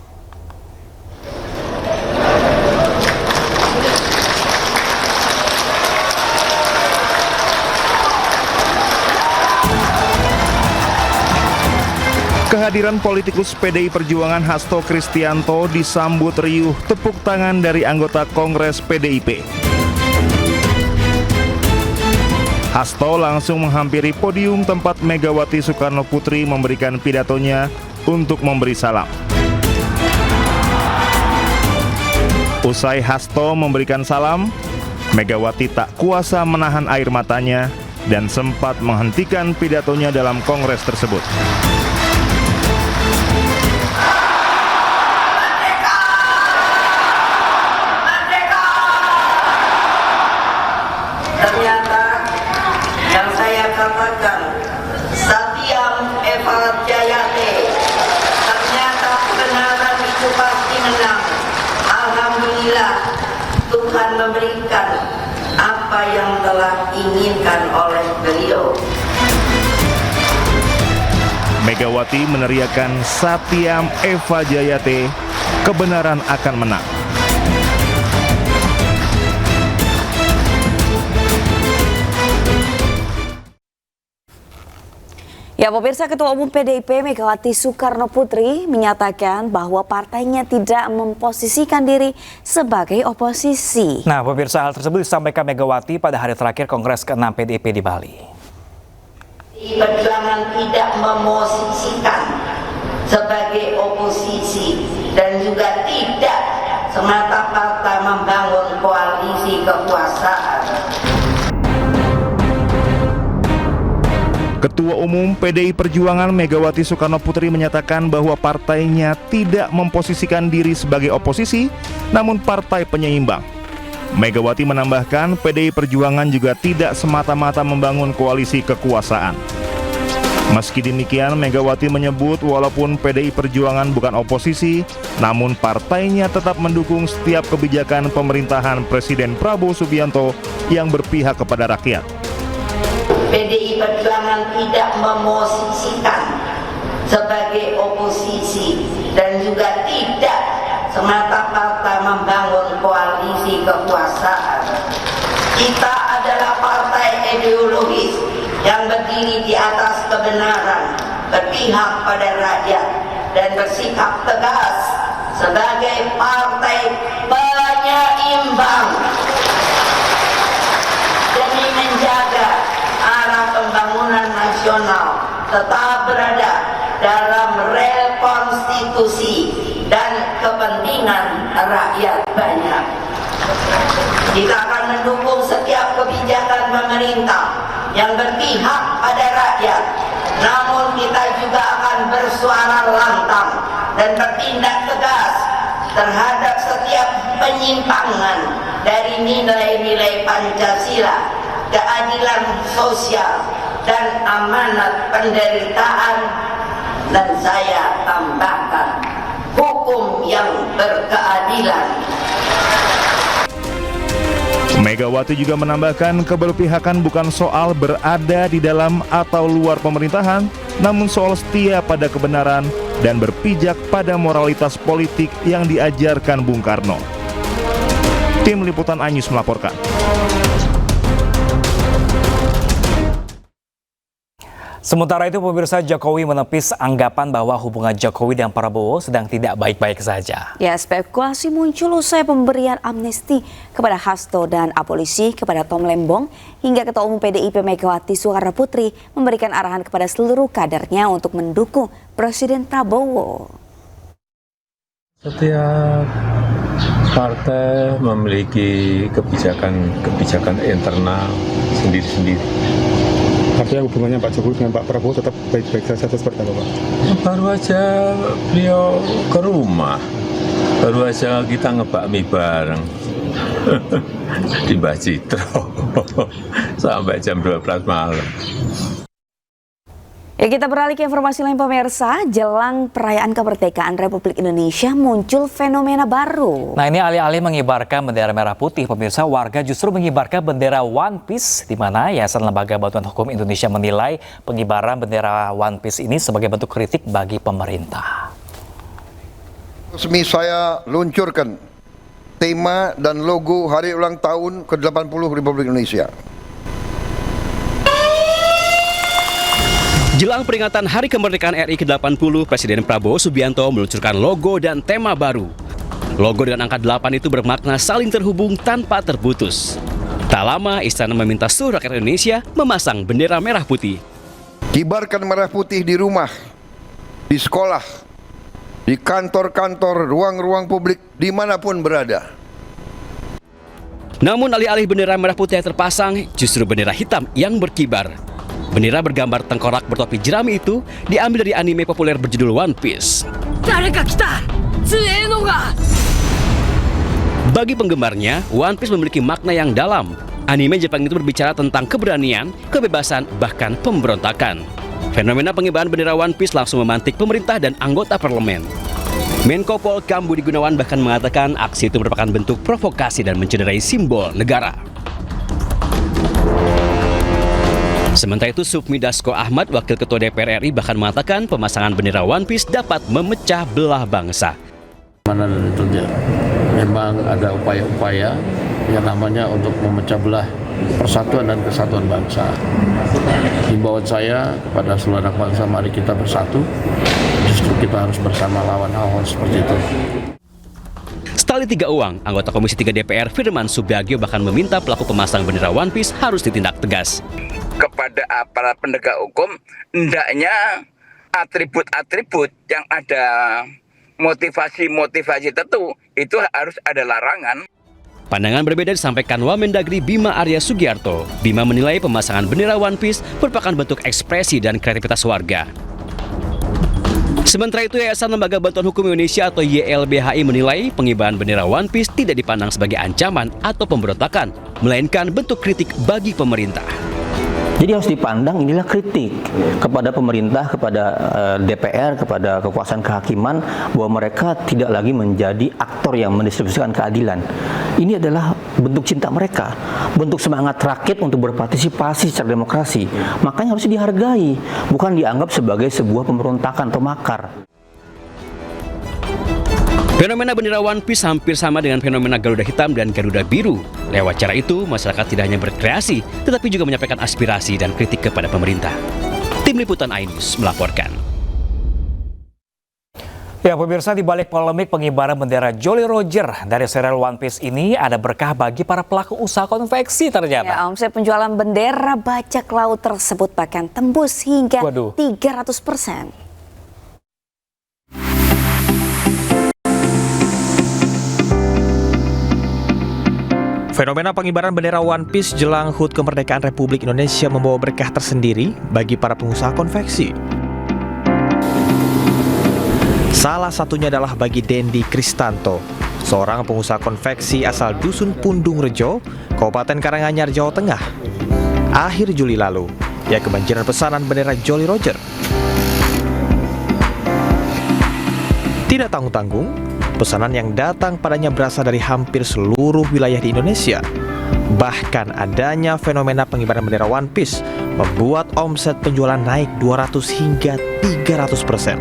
Kehadiran politikus PDI Perjuangan Hasto Kristianto disambut riuh tepuk tangan dari anggota Kongres PDIP. Hasto langsung menghampiri podium tempat Megawati Soekarno Putri memberikan pidatonya untuk memberi salam. Usai Hasto memberikan salam, Megawati tak kuasa menahan air matanya dan sempat menghentikan pidatonya dalam Kongres tersebut. Ternyata yang saya katakan Satyam Eva Jayate, ternyata kebenaran itu pasti menang. Alhamdulillah Tuhan memberikan apa yang telah inginkan oleh beliau. Megawati meneriakan Satyam Eva Jayate, kebenaran akan menang. Ya, pemirsa, Ketua Umum PDIP Megawati Soekarno Putri menyatakan bahwa partainya tidak memposisikan diri sebagai oposisi. Nah, pemirsa, hal tersebut disampaikan Megawati pada hari terakhir Kongres ke-6 PDIP di Bali. Perjuangan tidak memosisikan sebagai oposisi dan juga tidak semata-mata membangun koalisi kekuasaan. Ketua Umum PDI Perjuangan Megawati Soekarno Putri menyatakan bahwa partainya tidak memposisikan diri sebagai oposisi, namun partai penyeimbang. Megawati menambahkan PDI Perjuangan juga tidak semata-mata membangun koalisi kekuasaan. Meski demikian, Megawati menyebut walaupun PDI Perjuangan bukan oposisi, namun partainya tetap mendukung setiap kebijakan pemerintahan Presiden Prabowo Subianto yang berpihak kepada rakyat. PDI Perjuangan tidak memosisikan sebagai oposisi dan juga tidak semata-mata membangun koalisi kekuasaan. Kita adalah partai ideologis yang berdiri di atas kebenaran, berpihak pada rakyat, dan bersikap tegas sebagai partai penyeimbang demi menjaga arah pembangunan nasional tetap berada dalam rel konstitusi dan kepentingan rakyat banyak. Kita akan mendukung setiap kebijakan pemerintah yang berpihak pada rakyat, namun kita juga akan bersuara lantang dan bertindak tegas terhadap setiap penyimpangan dari nilai-nilai Pancasila, keadilan sosial, dan amanat penderitaan, dan saya tambahkan hukum yang berkeadilan. Megawati juga menambahkan keberpihakan bukan soal berada di dalam atau luar pemerintahan, namun soal setia pada kebenaran dan berpijak pada moralitas politik yang diajarkan Bung Karno. Tim Liputan iNews melaporkan. Sementara itu, pemirsa, Jokowi menepis anggapan bahwa hubungan Jokowi dan Prabowo sedang tidak baik-baik saja. Ya, spekulasi muncul usai pemberian amnesti kepada Hasto dan abolisi kepada Tom Lembong hingga Ketua Umum PDIP Megawati Soekarno Putri memberikan arahan kepada seluruh kadernya untuk mendukung Presiden Prabowo. Setiap partai memiliki kebijakan internal sendiri-sendiri. Artinya hubungannya Pak Jokowi dengan Pak Prabowo tetap baik-baik saja seperti apa, Pak? Baru aja beliau ke rumah, baru aja kita ngebakmi bareng di Mbah Citro sampai jam 12 malam. Ya, kita beralih ke informasi lain pemirsa. Jelang perayaan kemerdekaan Republik Indonesia muncul fenomena baru. Nah, ini alih-alih mengibarkan bendera merah putih, pemirsa, warga justru mengibarkan bendera One Piece, di mana Yayasan Lembaga Bantuan Hukum Indonesia menilai pengibaran bendera One Piece ini sebagai bentuk kritik bagi pemerintah. Resmi saya luncurkan tema dan logo hari ulang tahun ke-80 Republik Indonesia. Jelang peringatan Hari Kemerdekaan RI ke-80, Presiden Prabowo Subianto meluncurkan logo dan tema baru. Logo dengan angka 8 itu bermakna saling terhubung tanpa terputus. Tak lama, Istana meminta seluruh rakyat Indonesia memasang bendera merah putih. Kibarkan merah putih di rumah, di sekolah, di kantor-kantor, ruang-ruang publik, dimanapun berada. Namun alih-alih bendera merah putih yang terpasang, justru bendera hitam yang berkibar. Bendera bergambar tengkorak bertopi jerami itu diambil dari anime populer berjudul One Piece. Bagi penggemarnya, One Piece memiliki makna yang dalam. Anime Jepang itu berbicara tentang keberanian, kebebasan, bahkan pemberontakan. Fenomena pengibaran bendera One Piece langsung memantik pemerintah dan anggota parlemen. Menko Polhukam Budi Gunawan bahkan mengatakan aksi itu merupakan bentuk provokasi dan mencederai simbol negara. Sementara itu, Sufmi Dasko Ahmad, Wakil Ketua DPR RI, bahkan mengatakan pemasangan bendera One Piece dapat memecah belah bangsa. Mana dan itu dia. Memang ada upaya-upaya yang namanya untuk memecah belah persatuan dan kesatuan bangsa. Himbauan saya kepada seluruh anak bangsa, mari kita bersatu. Justru kita harus bersama lawan hal-hal seperti itu. Setali tiga uang, anggota Komisi 3 DPR Firman Subagio bahkan meminta pelaku pemasang bendera One Piece harus ditindak tegas. Kepada aparat penegak hukum, hendaknya atribut-atribut yang ada motivasi-motivasi tertentu itu harus ada larangan. Pandangan berbeda disampaikan Wamendagri Bima Arya Sugiarto. Bima menilai pemasangan bendera One Piece merupakan bentuk ekspresi dan kreativitas warga. Sementara itu, Yayasan Lembaga Bantuan Hukum Indonesia atau YLBHI menilai pengibaran bendera One Piece tidak dipandang sebagai ancaman atau pemberontakan, melainkan bentuk kritik bagi pemerintah. Jadi harus dipandang inilah kritik kepada pemerintah, kepada DPR, kepada kekuasaan kehakiman, bahwa mereka tidak lagi menjadi aktor yang mendistribusikan keadilan. Ini adalah bentuk cinta mereka, bentuk semangat rakyat untuk berpartisipasi secara demokrasi. Makanya harus dihargai, bukan dianggap sebagai sebuah pemberontakan atau makar. Fenomena bendera One Piece hampir sama dengan fenomena Garuda Hitam dan Garuda Biru. Lewat cara itu, masyarakat tidak hanya berkreasi, tetapi juga menyampaikan aspirasi dan kritik kepada pemerintah. Tim Liputan iNews melaporkan. Ya, pemirsa, di balik polemik pengibaran bendera Jolly Roger dari serial One Piece ini ada berkah bagi para pelaku usaha konveksi ternyata. Ya, omset penjualan bendera bajak laut tersebut bahkan tembus hingga 300%. Fenomena pengibaran bendera One Piece jelang HUT Kemerdekaan Republik Indonesia membawa berkah tersendiri bagi para pengusaha konveksi. Salah satunya adalah bagi Dendi Kristanto, seorang pengusaha konveksi asal Dusun Pundung Rejo, Kabupaten Karanganyar, Jawa Tengah. Akhir Juli lalu, ia kebanjiran pesanan bendera Jolly Roger. Tidak tanggung-tanggung, pesanan yang datang padanya berasal dari hampir seluruh wilayah di Indonesia. Bahkan adanya fenomena pengibaran bendera One Piece membuat omset penjualan naik 200 hingga 300%.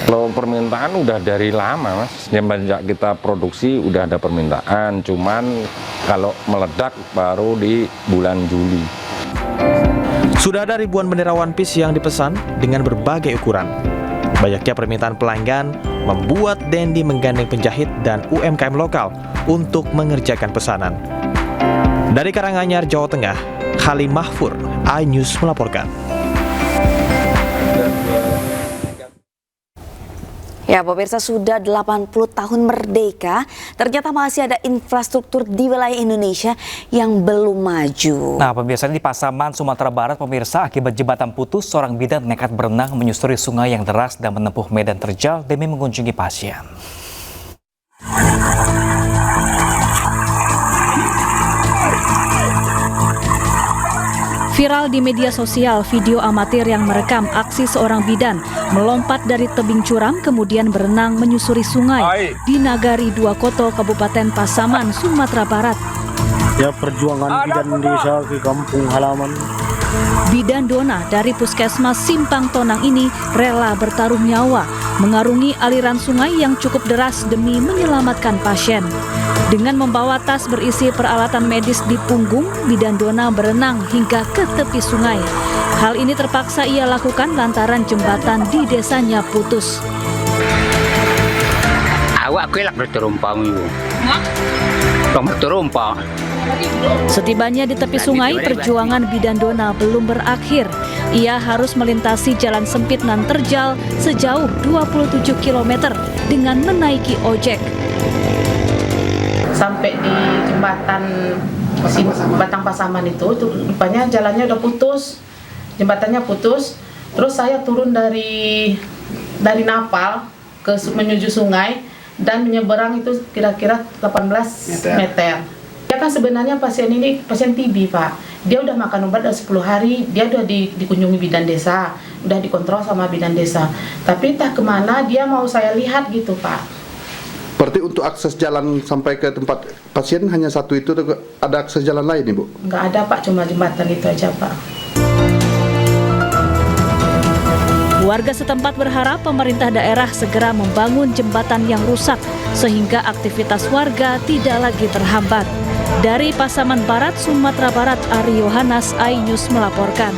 Kalau permintaan udah dari lama, Mas. Semenjak kita produksi udah ada permintaan, cuman kalau meledak baru di bulan Juli. Sudah ada ribuan bendera One Piece yang dipesan dengan berbagai ukuran. Banyaknya permintaan pelanggan membuat Dendi menggandeng penjahit dan UMKM lokal untuk mengerjakan pesanan. Dari Karanganyar, Jawa Tengah, Halim Mahfur, iNews melaporkan. Ya, pemirsa, sudah 80 tahun merdeka, ternyata masih ada infrastruktur di wilayah Indonesia yang belum maju. Nah, pemirsa, di Pasaman, Sumatera Barat, pemirsa, akibat jembatan putus, seorang bidan nekat berenang menyusuri sungai yang deras dan menempuh medan terjal demi mengunjungi pasien. Viral di media sosial video amatir yang merekam aksi seorang bidan melompat dari tebing curam kemudian berenang menyusuri sungai di Nagari Dua Koto, Kabupaten Pasaman, Sumatera Barat. Ya, perjuangan bidan desa ke kampung halaman. Bidan Dona dari Puskesmas Simpang Tonang ini rela bertaruh nyawa mengarungi aliran sungai yang cukup deras demi menyelamatkan pasien. Dengan membawa tas berisi peralatan medis di punggung, Bidan Dona berenang hingga ke tepi sungai. Hal ini terpaksa ia lakukan lantaran jembatan di desanya putus. Awak kelak berterumpang itu. Berterumpang. Setibanya di tepi sungai, perjuangan Bidan Dona belum berakhir. Ia harus melintasi jalan sempit nan terjal sejauh 27 km dengan menaiki ojek. Sampai di jembatan Batang Pasaman itu rupanya jalannya udah putus, jembatannya putus. Terus saya turun dari napal menuju sungai dan menyeberang itu kira-kira 18 meter. Ya kan sebenarnya pasien ini pasien TB, Pak. Dia udah makan obat udah 10 hari, dia udah dikunjungi bidan desa, udah dikontrol sama bidan desa. Tapi entah kemana dia mau saya lihat gitu, Pak. Berarti untuk akses jalan sampai ke tempat pasien hanya satu itu, ada akses jalan lain, Ibu? Nggak ada, Pak, cuma jembatan itu aja, Pak. Warga setempat berharap pemerintah daerah segera membangun jembatan yang rusak sehingga aktivitas warga tidak lagi terhambat. Dari Pasaman Barat, Sumatera Barat, Ari Yohanas, iNews melaporkan.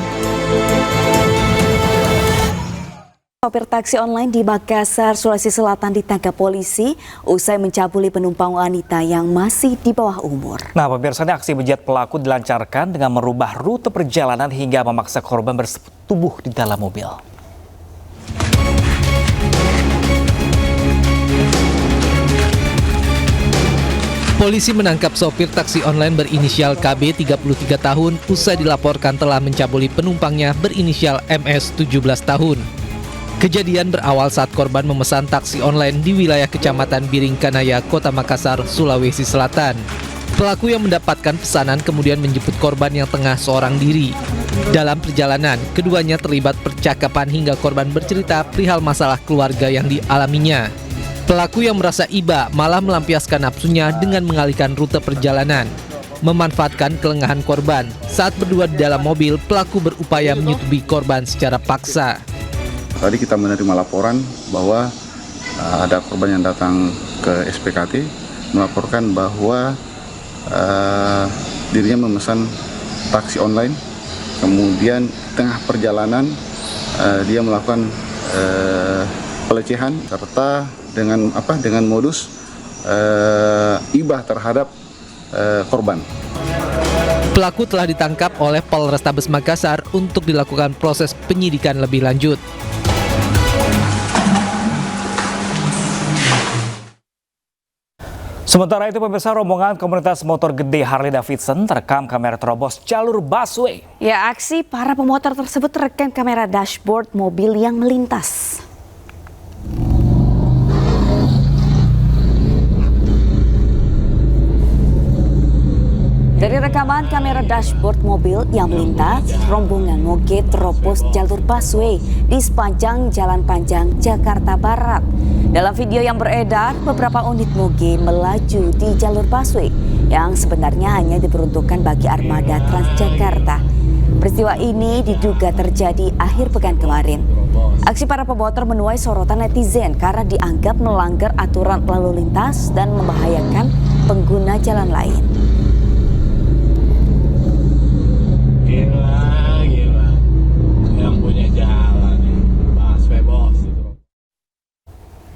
Sopir taksi online di Makassar, Sulawesi Selatan ditangkap polisi usai mencabuli penumpang wanita yang masih di bawah umur. Nah, pemirsa, aksi bejat pelaku dilancarkan dengan merubah rute perjalanan hingga memaksa korban bersetubuh di dalam mobil. Polisi menangkap sopir taksi online berinisial KB 33 tahun usai dilaporkan telah mencabuli penumpangnya berinisial MS 17 tahun. Kejadian berawal saat korban memesan taksi online di wilayah Kecamatan Biringkanaya, Kota Makassar, Sulawesi Selatan. Pelaku yang mendapatkan pesanan kemudian menjemput korban yang tengah seorang diri. Dalam perjalanan, keduanya terlibat percakapan hingga korban bercerita perihal masalah keluarga yang dialaminya. Pelaku yang merasa iba malah melampiaskan nafsunya dengan mengalihkan rute perjalanan. Memanfaatkan kelengahan korban, saat berdua di dalam mobil, pelaku berupaya menyetubuhi korban secara paksa. Tadi kita menerima laporan bahwa ada korban yang datang ke SPKT melaporkan bahwa dirinya memesan taksi online, kemudian tengah perjalanan dia melakukan pelecehan serta dengan modus ibah terhadap korban. Pelaku telah ditangkap oleh Polrestabes Makassar untuk dilakukan proses penyidikan lebih lanjut. Sementara itu, pemirsa, rombongan komunitas motor gede Harley Davidson terekam kamera terobos jalur busway. Ya, aksi para pemotor tersebut terekam kamera dashboard mobil yang melintas. Dari rekaman kamera dashboard mobil yang melintas, rombongan moge terobos jalur busway di sepanjang Jalan Panjang, Jakarta Barat. Dalam video yang beredar, beberapa unit moge melaju di jalur busway yang sebenarnya hanya diperuntukkan bagi armada Transjakarta. Peristiwa ini diduga terjadi akhir pekan kemarin. Aksi para pemotor menuai sorotan netizen karena dianggap melanggar aturan lalu lintas dan membahayakan pengguna jalan lain. Gila, yang punya jalan, busway bos.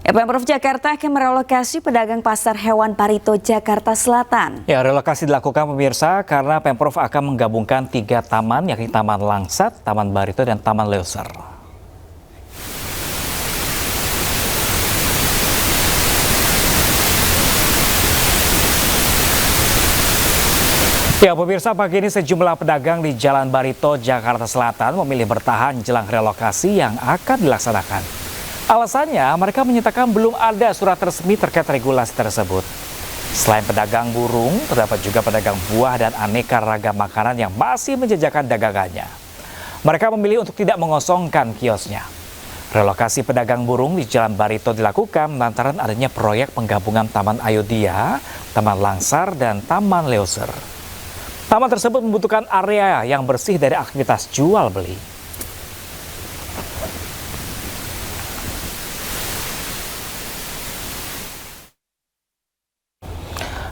Pemprov Jakarta akan merelokasi pedagang pasar hewan Barito, Jakarta Selatan. Ya, relokasi dilakukan, pemirsa, karena Pemprov akan menggabungkan 3 taman, yakni Taman Langsat, Taman Barito, dan Taman Leuser. Ya, pemirsa, pagi ini sejumlah pedagang di Jalan Barito, Jakarta Selatan memilih bertahan jelang relokasi yang akan dilaksanakan. Alasannya, mereka menyatakan belum ada surat resmi terkait regulasi tersebut. Selain pedagang burung, terdapat juga pedagang buah dan aneka ragam makanan yang masih menjajakan dagangannya. Mereka memilih untuk tidak mengosongkan kiosnya. Relokasi pedagang burung di Jalan Barito dilakukan lantaran adanya proyek penggabungan Taman Ayodhya, Taman Langsar, dan Taman Leoser. Taman tersebut membutuhkan area yang bersih dari aktivitas jual beli.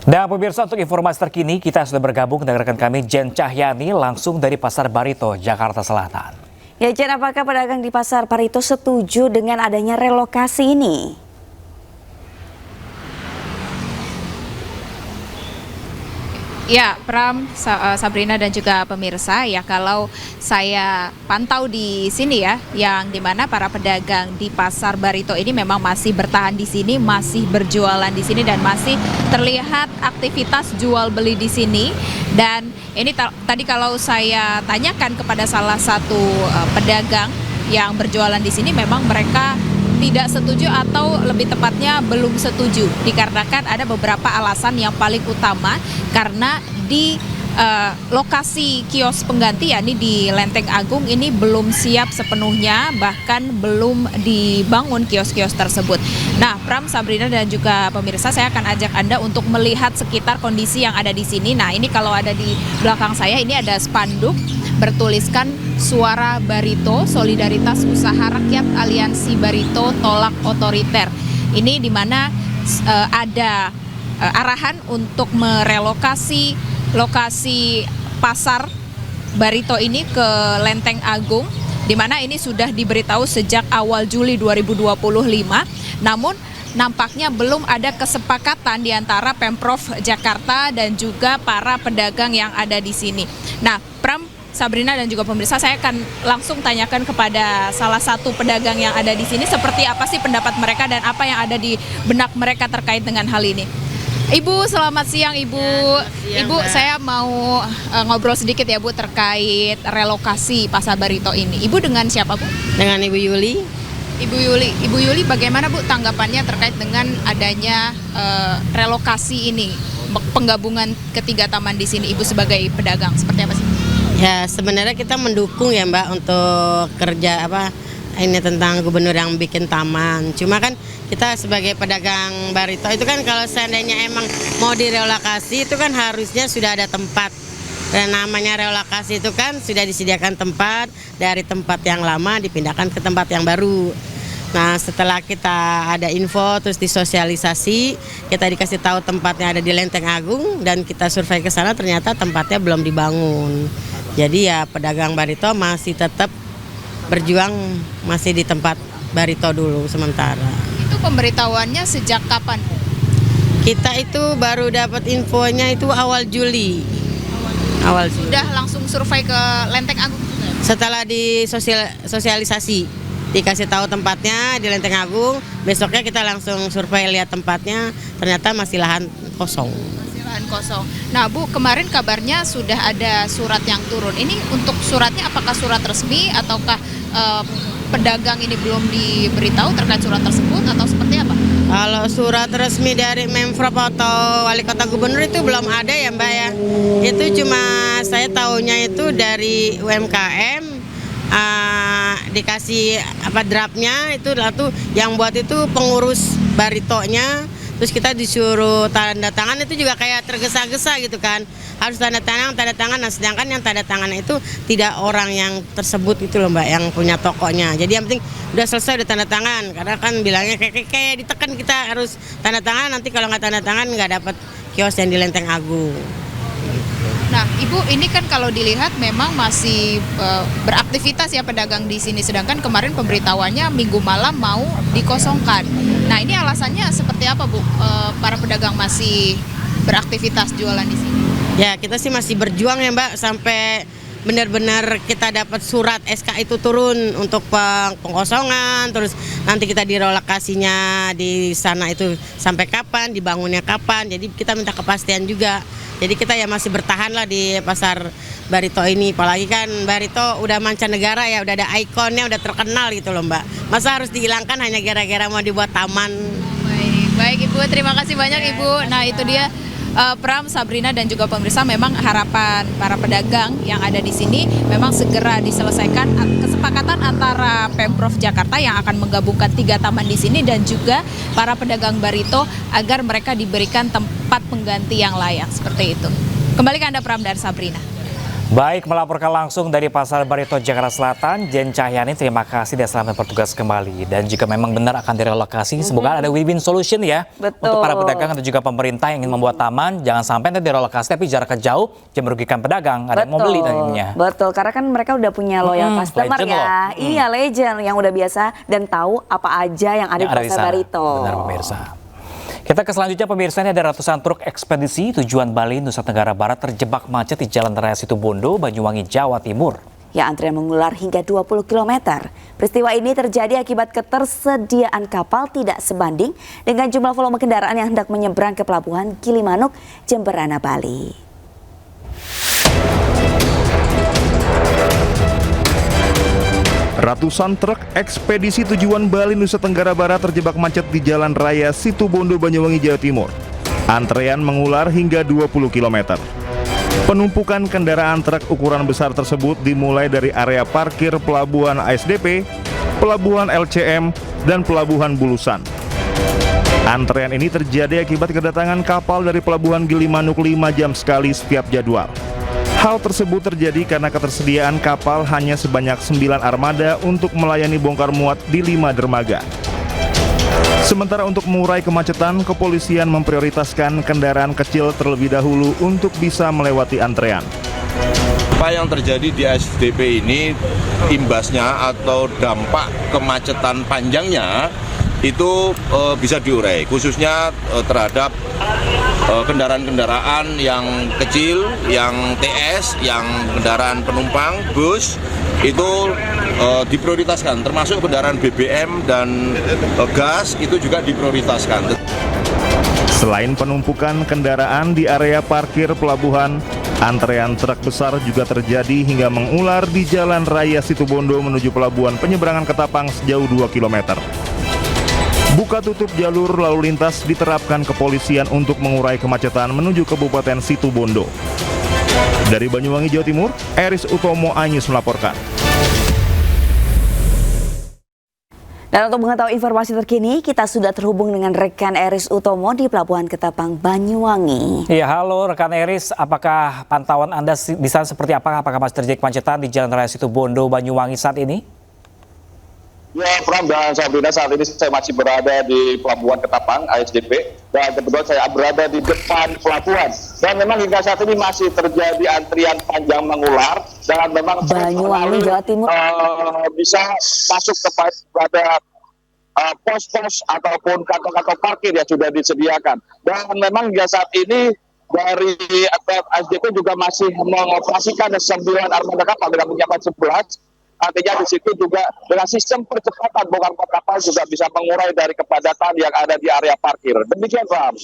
Dan pemirsa, untuk informasi terkini kita sudah bergabung dengan rekan kami Jen Cahyani langsung dari Pasar Barito, Jakarta Selatan. Ya, Jen, apakah pedagang di Pasar Barito setuju dengan adanya relokasi ini? Ya, Pram, Sabrina dan juga pemirsa, ya kalau saya pantau di sini ya, yang dimana para pedagang di Pasar Barito ini memang masih bertahan di sini, masih berjualan di sini dan masih terlihat aktivitas jual beli di sini. Dan ini tadi kalau saya tanyakan kepada salah satu pedagang yang berjualan di sini, memang mereka tidak setuju atau lebih tepatnya belum setuju dikarenakan ada beberapa alasan yang paling utama karena di lokasi kios pengganti yakni di Lenteng Agung ini belum siap sepenuhnya, bahkan belum dibangun kios-kios tersebut. Nah, Pram, Sabrina dan juga pemirsa, saya akan ajak Anda untuk melihat sekitar kondisi yang ada di sini. Nah, ini kalau ada di belakang saya ini ada spanduk bertuliskan Suara Barito, Solidaritas Usaha Rakyat Aliansi Barito Tolak Otoriter. Ini di mana ada arahan untuk merelokasi lokasi Pasar Barito ini ke Lenteng Agung, di mana ini sudah diberitahu sejak awal Juli 2025. Namun nampaknya belum ada kesepakatan di antara Pemprov Jakarta dan juga para pedagang yang ada di sini. Nah, Pram, Sabrina dan juga pemirsa, saya akan langsung tanyakan kepada salah satu pedagang yang ada di sini seperti apa sih pendapat mereka dan apa yang ada di benak mereka terkait dengan hal ini. Ibu, selamat siang Ibu. Ibu, saya mau ngobrol sedikit ya Bu terkait relokasi Pasar Barito ini. Ibu dengan siapa Bu? Dengan Ibu Yuli. Ibu Yuli, bagaimana Bu tanggapannya terkait dengan adanya relokasi ini, penggabungan ketiga taman di sini? Ibu sebagai pedagang seperti apa sih? Ya, sebenarnya kita mendukung ya Mbak untuk kerja ini tentang gubernur yang bikin taman. Cuma kan kita sebagai pedagang Barito itu kan kalau seandainya emang mau direlokasi itu kan harusnya sudah ada tempat. Dan namanya relokasi itu kan sudah disediakan tempat, dari tempat yang lama dipindahkan ke tempat yang baru. Nah, setelah kita ada info terus disosialisasi, kita dikasih tahu tempatnya ada di Lenteng Agung dan kita survei ke sana ternyata tempatnya belum dibangun. Jadi ya pedagang Barito masih tetap berjuang masih di tempat Barito dulu sementara. Itu pemberitahuannya sejak kapan? Kita itu baru dapat infonya itu awal Juli. Awal Juli. Sudah langsung survei ke Lenteng Agung? Setelah disosialisasi, dikasih tahu tempatnya di Lenteng Agung, besoknya kita langsung survei lihat tempatnya, ternyata masih lahan kosong. Kosong. Nah Bu, kemarin kabarnya sudah ada surat yang turun. Ini untuk suratnya apakah surat resmi ataukah pedagang ini belum diberitahu terkait surat tersebut atau seperti apa? Kalau surat resmi dari Pemprov atau Wali Kota Gubernur itu belum ada ya Mbak ya. Itu cuma saya tahunya itu dari UMKM dikasih draftnya itu yang buat itu pengurus Baritonya. Terus kita disuruh tanda tangan itu juga kayak tergesa-gesa gitu kan. Harus tanda tangan. Nah, sedangkan yang tanda tangan itu tidak orang yang tersebut itu loh Mbak, yang punya tokonya. Jadi yang penting udah selesai udah tanda tangan. Karena kan bilangnya kayak ditekan kita harus tanda tangan. Nanti kalau nggak tanda tangan nggak dapat kios yang di Lenteng Agung. Nah, Ibu, ini kan kalau dilihat memang masih beraktivitas ya pedagang di sini. Sedangkan kemarin pemberitahuannya minggu malam mau dikosongkan. Nah, ini alasannya seperti apa, Bu? Para pedagang masih beraktivitas jualan di sini? Ya, kita sih masih berjuang ya, Mbak, sampai benar-benar kita dapat surat SK itu turun untuk pengkosongan, terus nanti kita direlokasinya di sana itu sampai kapan, dibangunnya kapan. Jadi kita minta kepastian juga. Jadi kita ya masih bertahan lah di pasar Barito ini. Apalagi kan Barito udah mancanegara ya, udah ada ikonnya, udah terkenal gitu loh Mbak. Masa harus dihilangkan hanya gara-gara mau dibuat taman. Baik Ibu, terima kasih banyak Ibu. Nah itu dia Pram, Sabrina dan juga pemirsa, memang harapan para pedagang yang ada di sini memang segera diselesaikan kesepakatan antara Pemprov Jakarta yang akan menggabungkan 3 taman di sini dan juga para pedagang Barito agar mereka diberikan tempat pengganti yang layak seperti itu. Kembali ke Anda Pram dan Sabrina. Baik, melaporkan langsung dari Pasar Barito, Jakarta Selatan, Jen Cahyani, terima kasih dan selamat bertugas kembali. Dan jika memang benar akan direlokasi, semoga ada win-win solution ya. Betul. Untuk para pedagang atau juga pemerintah yang ingin membuat taman, jangan sampai nanti direlokasi tapi jaraknya jauh, yang merugikan pedagang, ada yang mau beli nantinya. Betul, karena kan mereka udah punya loyal customer legend ya. Iya, legend yang udah biasa dan tahu apa aja yang ada di Pasar Barito. Benar pemirsa. Kita ke selanjutnya pemirsa, ini ada ratusan truk ekspedisi tujuan Bali, Nusa Tenggara Barat terjebak macet di Jalan Raya Situbondo, Banyuwangi, Jawa Timur. Ya, antrian mengular hingga 20 km. Peristiwa ini terjadi akibat ketersediaan kapal tidak sebanding dengan jumlah volume kendaraan yang hendak menyeberang ke Pelabuhan Gilimanuk, Jemberana, Bali. Ratusan truk ekspedisi tujuan Bali, Nusa Tenggara Barat terjebak macet di Jalan Raya Situbondo, Banyuwangi, Jawa Timur. Antrean mengular hingga 20 km. Penumpukan kendaraan truk ukuran besar tersebut dimulai dari area parkir Pelabuhan ASDP, Pelabuhan LCM, dan Pelabuhan Bulusan. Antrean ini terjadi akibat kedatangan kapal dari Pelabuhan Gilimanuk 5 jam sekali setiap jadwal. Hal tersebut terjadi karena ketersediaan kapal hanya sebanyak 9 armada untuk melayani bongkar muat di 5 dermaga. Sementara untuk mengurai kemacetan, kepolisian memprioritaskan kendaraan kecil terlebih dahulu untuk bisa melewati antrean. Apa yang terjadi di SDP ini, imbasnya atau dampak kemacetan panjangnya itu bisa diurai, khususnya terhadap kendaraan-kendaraan yang kecil, yang TS, yang kendaraan penumpang, bus, itu diprioritaskan, termasuk kendaraan BBM dan gas itu juga diprioritaskan. Selain penumpukan kendaraan di area parkir pelabuhan, antrean truk besar juga terjadi hingga mengular di Jalan Raya Situbondo menuju Pelabuhan Penyeberangan Ketapang sejauh 2 km. Buka tutup jalur lalu lintas diterapkan kepolisian untuk mengurai kemacetan menuju Kabupaten Situbondo. Dari Banyuwangi, Jawa Timur, Eris Utomo Anyus melaporkan. Dan untuk mengetahui informasi terkini, kita sudah terhubung dengan rekan Eris Utomo di Pelabuhan Ketapang, Banyuwangi. Iya, halo rekan Eris, apakah pantauan Anda di sana seperti apa? Apakah masih terjadi kemacetan di Jalan Raya Situbondo, Banyuwangi saat ini? Ya, Pram dan Sabrina, saat ini saya masih berada di Pelabuhan Ketapang, ASDP, dan kebetulan saya berada di depan pelabuhan. Dan memang hingga saat ini masih terjadi antrian panjang mengular, dan memang Banyuwangi, Jawa Timur bisa masuk kepada pos-pos ataupun kantong-kantong parkir yang sudah disediakan. Dan memang hingga saat ini dari ASDP juga masih mengoperasikan 9 armada kapal dengan menyiapkan 11. Artinya di situ juga dengan sistem percepatan bongkar muat kapal juga bisa mengurai dari kepadatan yang ada di area parkir. Demikian, Ram.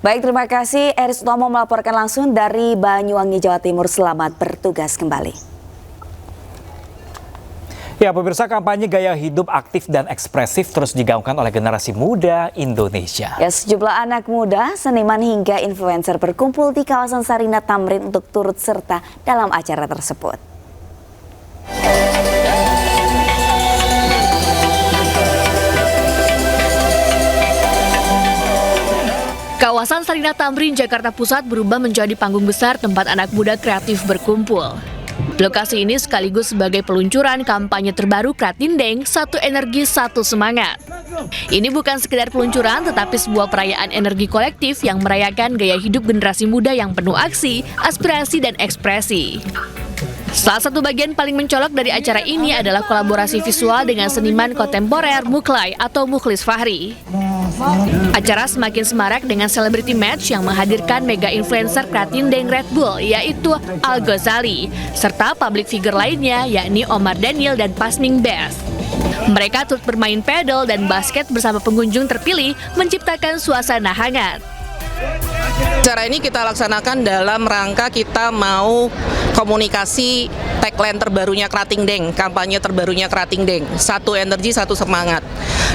Baik, terima kasih Eris Utomo melaporkan langsung dari Banyuwangi, Jawa Timur. Selamat bertugas kembali. Ya, pemirsa, kampanye gaya hidup aktif dan ekspresif terus digaungkan oleh generasi muda Indonesia. Ya, sejumlah anak muda, seniman hingga influencer berkumpul di kawasan Sarinah Tamrin untuk turut serta dalam acara tersebut. Kawasan Sarinah Tamrin, Jakarta Pusat berubah menjadi panggung besar tempat anak muda kreatif berkumpul. Lokasi ini sekaligus sebagai peluncuran kampanye terbaru Kratindeng, Satu Energi Satu Semangat. Ini bukan sekedar peluncuran, tetapi sebuah perayaan energi kolektif yang merayakan gaya hidup generasi muda yang penuh aksi, aspirasi, dan ekspresi. Salah satu bagian paling mencolok dari acara ini adalah kolaborasi visual dengan seniman kontemporer Muklai atau Mukhlis Fahri. Acara semakin semarak dengan celebrity match yang menghadirkan mega influencer Kratindeng Red Bull yaitu Al Ghazali serta public figure lainnya yakni Omar Daniel dan Pasming Best. Mereka turut bermain pedal dan basket bersama pengunjung terpilih menciptakan suasana hangat. Acara ini kita laksanakan dalam rangka kita mau komunikasi tagline terbarunya Kratindeng, kampanye terbarunya Kratindeng, satu energi, satu semangat.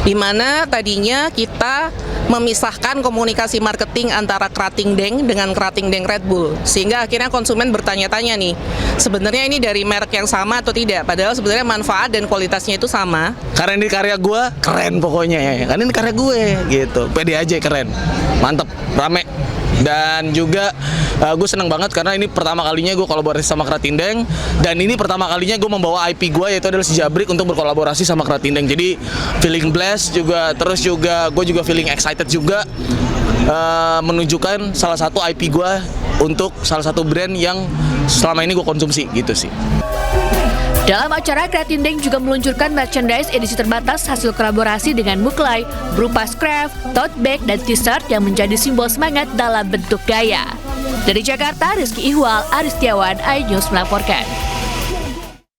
Di mana tadinya kita memisahkan komunikasi marketing antara Kratindeng dengan Kratindeng Red Bull, sehingga akhirnya konsumen bertanya-tanya nih, sebenarnya ini dari merek yang sama atau tidak? Padahal sebenarnya manfaat dan kualitasnya itu sama. Karena ini karya gue, keren pokoknya ya. Karena ini karya gue, gitu. Pede aja keren, mantep, rame. Dan juga gue seneng banget karena ini pertama kalinya gue kolaborasi sama Kratindeng. Dan ini pertama kalinya gue membawa IP gue yaitu adalah si Jabrik untuk berkolaborasi sama Kratindeng. Jadi feeling blessed juga, terus juga gue juga feeling excited juga menunjukkan salah satu IP gue untuk salah satu brand yang selama ini gue konsumsi gitu sih. Dalam acara, Kratindeng juga meluncurkan merchandise edisi terbatas hasil kolaborasi dengan Muklai berupa scarf, tote bag, dan t-shirt yang menjadi simbol semangat dalam bentuk gaya. Dari Jakarta, Rizky Ihwal, Aris Setiawan, iNews melaporkan.